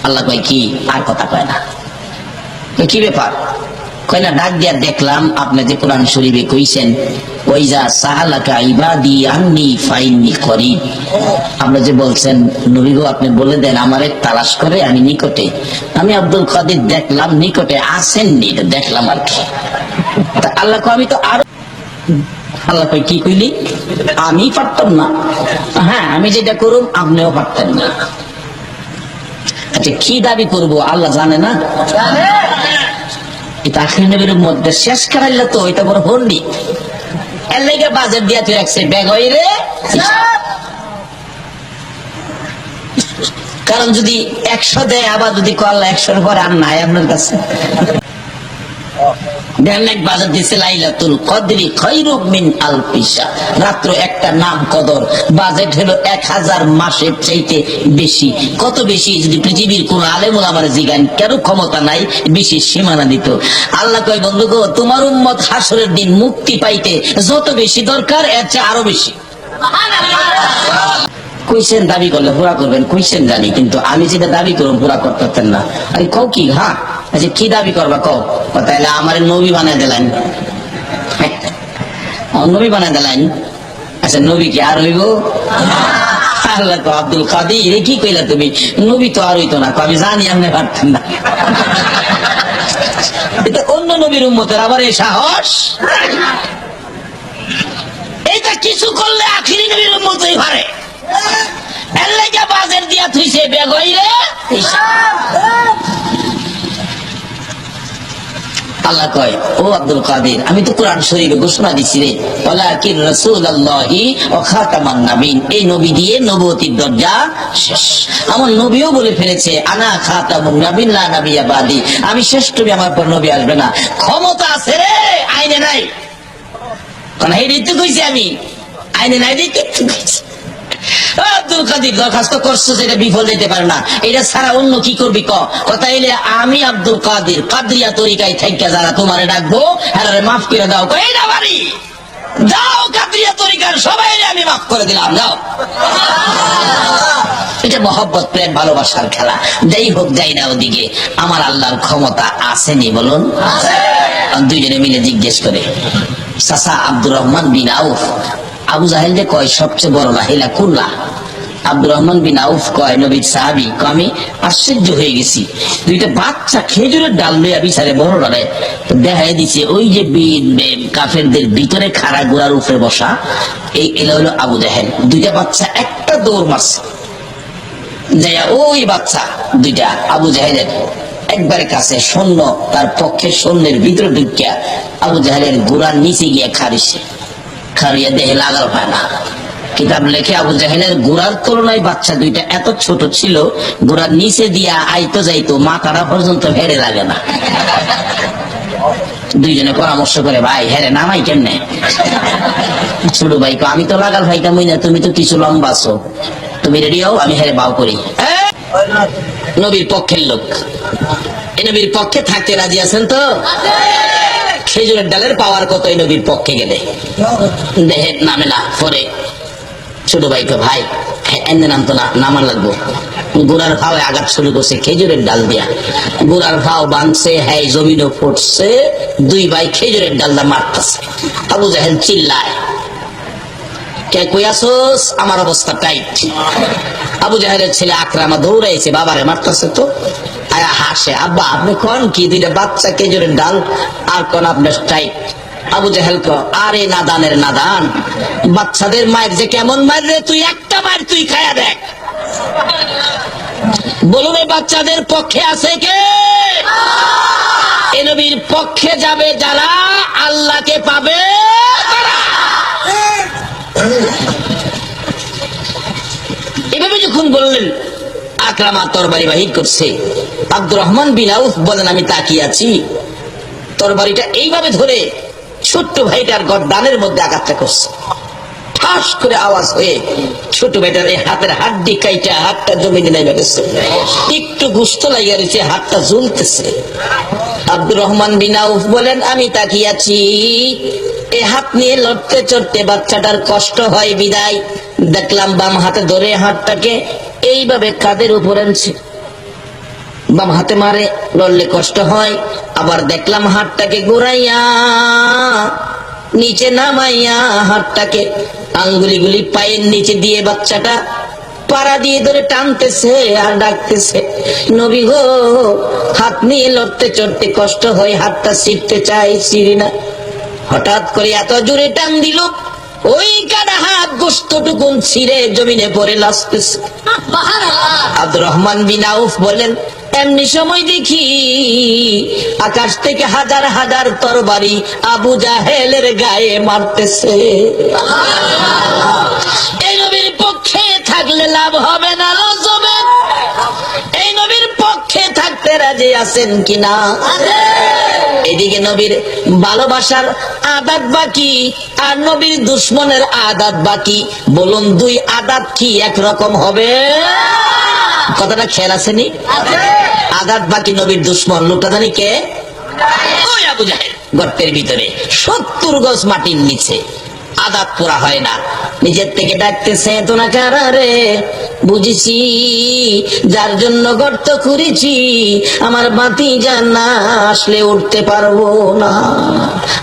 আল্লাহ কয় কি? আর কথা কয় না। কি ব্যাপার? কয় না, ডাক দিয়া দেখলাম আপনি যে কোরআন শরীফে কইছেন, ওইজা সাহালাকা ইবাদি আন্নি ফাইন্নি করিব। আপনি যে বলছেন নবী গো, আপনি বলে দেন আমারে তালাশ করে আমি নিকটে। আমি আব্দুল কাদের দেখলাম নিকটে আসেননি, দেখলাম আর কি। আল্লাহ কয় আমি তো আরো আল্লাহ কই কি কইলি? আমি পারতাম না? হ্যাঁ, আমি যেটা করুম আপনিও পারতেন না। আচ্ছা, কি দাবি করব আল্লাহ জানে না? এটা আখির নবীর মধ্যে শেষ করাইলে তো এটা বড় হন্ডি। এর লাগে বাজেট দিয়া তুই রাখছে ব্যাগ হইরে। কারণ যদি 100 দেয়, আবার যদি আল্লাহ 100-র পর আর নাই আপনার কাছে। বাজার দিচ্ছে লাইলাতুল কদরি খায়রুম মিন আলফি শাহর, রাত্র একটা নাম কদর, বাজেট হলো 1000 মাসের চাইতে বেশি। কত বেশি? যদি পৃথিবীর কোন আলেম ওলামার জিগান, কারো ক্ষমতা নাই বেশি সীমানা দিত। আল্লাহ কয় বন্ধু গো, তোমার উম্মত হাসরের দিন মুক্তি পাইতে যত বেশি দরকার এর চেয়ে আরো বেশি। কইছেন দাবি করলে পুরা করবেন, কইছেন জানি, কিন্তু আমি যেটা দাবি করুন পুরা করতে পারতেন না। আরে কও কি? হ্যাঁ, আচ্ছা কি দাবি করবা কও? তাহলে আমার নবী বানাই দিলেন, নবী বানাই দিলেন। আচ্ছা নবী কি আর হইব? আল্লাহ তো আব্দুল কাদির কি কইলা তুমি? নবী তো আর হইতো না। আমি জানি আপনি পারতেন না। এটা অন্য নবীর উম্মতের আবার এই সাহস। এটা কিছু করলে আখিরি নবীর উম্মতই পারে। বাজেট দিয়া থুইছে ব্যাগ হইরে। আল্লাহ কয়, ও আব্দুল কাদের, আমি তো কোরআন শরীফে ঘোষণা দিছি রে, ওয়ালাকিন রাসূলুল্লাহি ওয়া খাতামান নাবিয়্যিন, এই নবী দিয়ে নবুয়তির দরজা শেষ। আমার নবীও বলে ফেলেছে, আনা খাতামুন নাবিয়্যিন লা নাবিয়্যা বাদি, আমি শেষ নবী, আমার পর নবী আসবে না। ক্ষমতা আছে রে, আইনে নাই। কারণ এই দিতে কইছি আমি, আইনে নাই দিতে কইছি। আব্দুল কাদের দরখাস্ত করছো, যেটা বিফল যেতে পারে না, এটা ছাড়া অন্য কি করবি ক? কথা এলে আমি আব্দুল কাদের কাদরিয়া তরিকায় থেকে যারা তোমারে ডাকবো, হ্যাঁ মাফ করে দাও। এইটা বাড়ি যাও, কাদরিয়া তরিকার সবাই আমি মাফ করে দিলাম, যাও। এটা মহব্বত, প্রেম, ভালোবাসার খেলা। যাই হোক, যাই না ওদিকে, আমার আল্লাহর ক্ষমতা আসেনি বলুন? দুইজনে মিলে জিজ্ঞেস করে, চাচা আব্দুর রহমান বিন আউফ, আবু জাহেল যে কয় সবচেয়ে বড় লাহিলা কুল্লা। আব্দুর রহমান বিন আউফ কয় নবীর সাহাবী, আমি আশ্চর্য হয়ে গেছি, দুইটা বাচ্চা খেজুরের ডাল লইয়া বিচারে বড় ডালে দেখাই দিছে, ওই যে কাফেরদের ভিতরে খাড়া গোড়ার উপরে বসা, এই এলা হলো আবু জাহেল। দুইটা বাচ্চা একটা দৌড় মারছে, যাইয়া ওই বাচ্চা দুইটা আবু জাহেলের একবারে কাছে সৈন্য, তার পক্ষে সৈন্যের ভিতরে ঢুকিয়া আবু জাহেলের গোড়ার নিচে গিয়ে খারিছে। খারিয়া দেহে লাগাল পায় না। কিতাব লেখে আবু জাহেলের গোড়ার তুলনায় বাচ্চা দুইটা এত ছোট ছিল, গোড়ার নিচে দিয়া আইতো যাইতো, মাথাটা পর্যন্ত হেরে লাগে না। দুইজনে পরামর্শ করে, ভাই হেরে নামাই কেমনে? ছোট ভাই কো, আমি তো লাগাল ভাইটা মইনা, তুমি তো কিছু লম্বা আছো, তুমি রেডি হও, আমি হেরে বাউ করি। নবীর পক্ষের লোক, এই নবীর পক্ষে থাকতে রাজি আছেন তো? খেজুরের ডালের পাওয়ার কত এই নবীর পক্ষে গেলে? দেহে নামে না। পরে ছোট ভাইকে, ভাই এনে নাম তো না, নামার লাগবো। গোড়ার ভাও আঘাত শুরু করছে খেজুরের ডাল দিয়া, গোড়ার ভাও বাঁধছে, হ্যাঁ জমিনও ফুটছে, দুই ভাই খেজুরের ডালটা মারতেছে। আবু জাহেল চিল্লায়, কে কই আসোস? আমার অবস্থা টাইট। আবু জাহেলের ছেলে আকরামা দৌড়াইছে, বাবারে মারতেছে তো। আয়া হাসে, আব্বা আপনি কোন কি? দুইটা বাচ্চা খেজুরের ডাল, আর কোন আপনার টাইট? আবু জাহেল কো, আরে নাদানের নাদান, বাচ্চাদের মায়ের যে কেমন মায়ের রে, তুই একটা মায়ের তুই খায়া দেখ। বলুন এই বাচ্চাদের পক্ষে আছে কে? এ নবীর পক্ষে যাবে যারা, আল্লাহকে পাবে তারা। এভাবে যখন বললেন, আকরামা তরবারি বাহির করছে। আব্দুর রহমান বিন আউফ বলেন, আমি তাকিয়ে আছি, তরবারিটা এইভাবে ধরে ছোট্ট ভাইটার গর্দানের মধ্যে আঘাতটা করছে। ঠাস করে আওয়াজ হয়ে ছোট ভাইটার এই হাতের হাড্ডি কাইটা হাতটা জমিনে নেমে গেছে, একটু গুস্ত লাগিয়ে রয়েছে, হাতটা ঝুলতেছে। আব্দুর রহমান বিন আউফ বলেন, আমি তাকিয়ে আছি, এই হাত নিয়ে লড়তে চড়তে বাচ্চাটার কষ্ট হয় বিদায় দেখলাম বাম হাতে ধরে হাতটাকে এইভাবে কাঁধের উপর আনছে, বাম হাতে মারে, লড়লে কষ্ট হয়। আবার দেখলাম হাতটাকে ঘুরাইয়া নিচে নামাইয়া হাতটাকে আঙ্গুলিগুলি পায়ের নিচে দিয়ে বাচ্চাটা পাড়া দিয়ে ধরে টানতেছে আর ডাকতেছে, নবী গো, হাত নিয়ে লড়তে চড়তে কষ্ট হয়, হাতটা ছিঁড়তে চাই, ছিঁড়ি না। হঠাৎ করে এত জোরে টান দিল, ওই কাটা হাত গোস্তটুকুন ছিঁড়ে জমিনে পড়ে লাসতেছে। আব্দুর রহমান বিন আউফ বলেন, এমনি সময় দেখি আকাশ থেকে হাজার হাজার তরবারি আবু জাহেলের গায়ে মারতেছে। এই নবীর পক্ষে থাকলে লাভ হবে না লস হবে? এই নবীর পক্ষে থাকতে রাজি আছেন কিনা? এদিকে নবীর ভালোবাসার আদাত বাকি আর নবীর দুশ্মনের আদাত বাকি। বলুন, দুই আদাত কি একরকম হবে? কথাটা খেয়াল আসেনি? আদাত বাকি নবীর দুশ্মন লোকটা জানি কে? ওই আবু জাহেল। গর্তের ভিতরে 70 গজ মাটির নিচে, আদাত পুরা হয় না। নিজের থেকে ডাকতেছে, তোনা কারা রে? বুঝেছি যার জন্য গর্ত করেছি, আমার ভাতিজা না আসলে উঠতে পারবো না।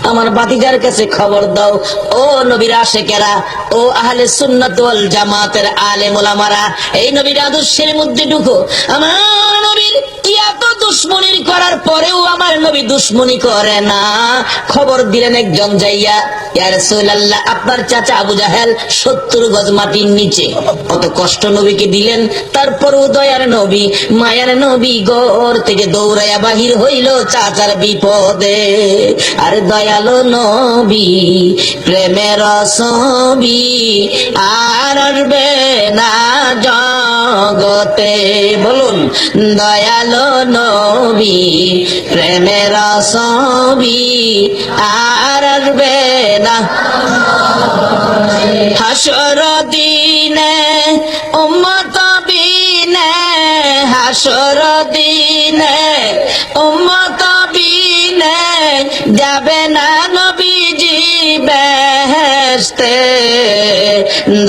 আমার ভাতিজার কাছে খবর দাও। ও নবীর আশিকেরা, ও আহলে সুন্নাত ওয়াল জামাতের আলেম ওলামারা, এই নবীর আদর্শের মধ্যে ঢুকো। আমার নবীর এত দুশ্মনী করার পরেও আমার নবী দুশ্মনী করে না। খবর দিলেন একজন যাইয়া, ইয়া রাসূলুল্লাহ, আপনার চাচা আবু জাহেল 70 গজ মাটির নিচে। কত কষ্ট নবীকে দিলেন, তারপরও দয়ার নবী, মায়ার নবী ঘর থেকে দৌড়াইয়া বাহির হইল চাচার বিপদে। আর দয়ালো নবী, প্রেমের ছবি আর আসবে না জগতে। বলুন, দয়ালো নবী, প্রেমের ছবি আর আসবে না। হাসর দিনে উম্মত বিনে, হাসর দিনে উম্মত বিনে, যাবে না নবীজি বেহেশতে।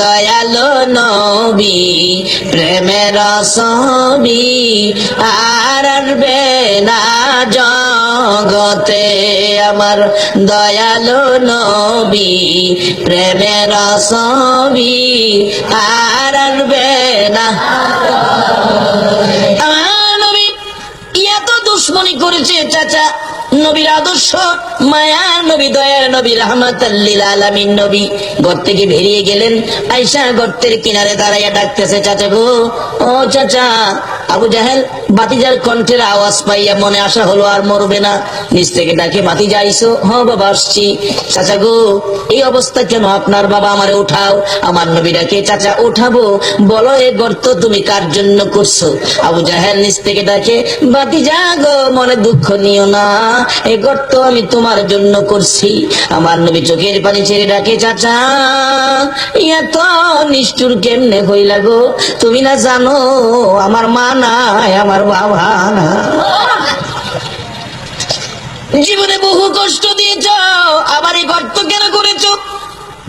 দয়ালো নবী, প্রেমের ছবি আর আসবে না জগতে। আমার দয়ালো নবী, প্রেমের ছবি আর আসবে না। আমার নবী এত দুশ্মনী করেছে চাচা, নবীর আদর্শ, মায়ার নবী, দয়ার নবী, রাহমাতাল লিল আলামিন নবী ঘর থেকে বেরিয়ে গেলেন। আয়েশা গর্তের কিনারে দাঁড়াইয়া ডাকতেছে, চাচা গো, ও চাচা। আবু জাহেল ভাতিজার কণ্ঠের আওয়াজ পাইয়া মনে আশা হলো আর মরবে না। নিচ থেকে ডাকে, ভাতিজা আইসো? হ বাবা আসছি। চাচা গো, এই অবস্থা কেন আপনার? বাবা আমারে উঠাও। আমার নবী ডাকে, চাচা উঠাবো? বলো, এ গর্ত তুমি কার জন্য করছো? আবু জাহেল নিচ থেকে ডাকে, ভাতিজা গো, মনে দুঃখ নিও না, এই গর্ত আমি তোমার জন্য করছি। আমার নবী চোখের পানি ছেড়ে ডাকে, চাচা এত নিষ্ঠুর কেমনে হইলা গো? তুমি না জানো আমার মা নাই, আমার বাবা না। জীবনে বহু কষ্ট দিয়েছ, আবার এই গর্ত কেন করেছ?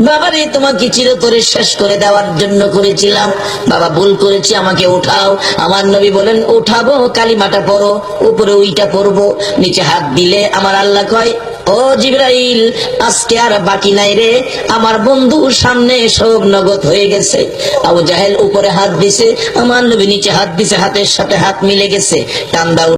বাবারে, তোমাকে চিরতরে শেষ করে দেওয়ার জন্য করেছিলাম। বাবা, ভুল করেছি, আমাকে উঠাও। আমার নবী বলেন, উঠাবো, কালিমাটা পড়ো। উপরে উইটা পড়বো। নিচে হাত দিলে আমার আল্লাহ কয়, ও জিবরাইল, আজকে আর বাকি নাই রে, আমার বন্ধুর সামনে সব নগদ হয়ে গেছে। আবু জাহেল উপরে হাত দিছে, আমার নবী নিচে হাত দিছে, হাতের সাথে হাত মিলে গেছে। টান দাও।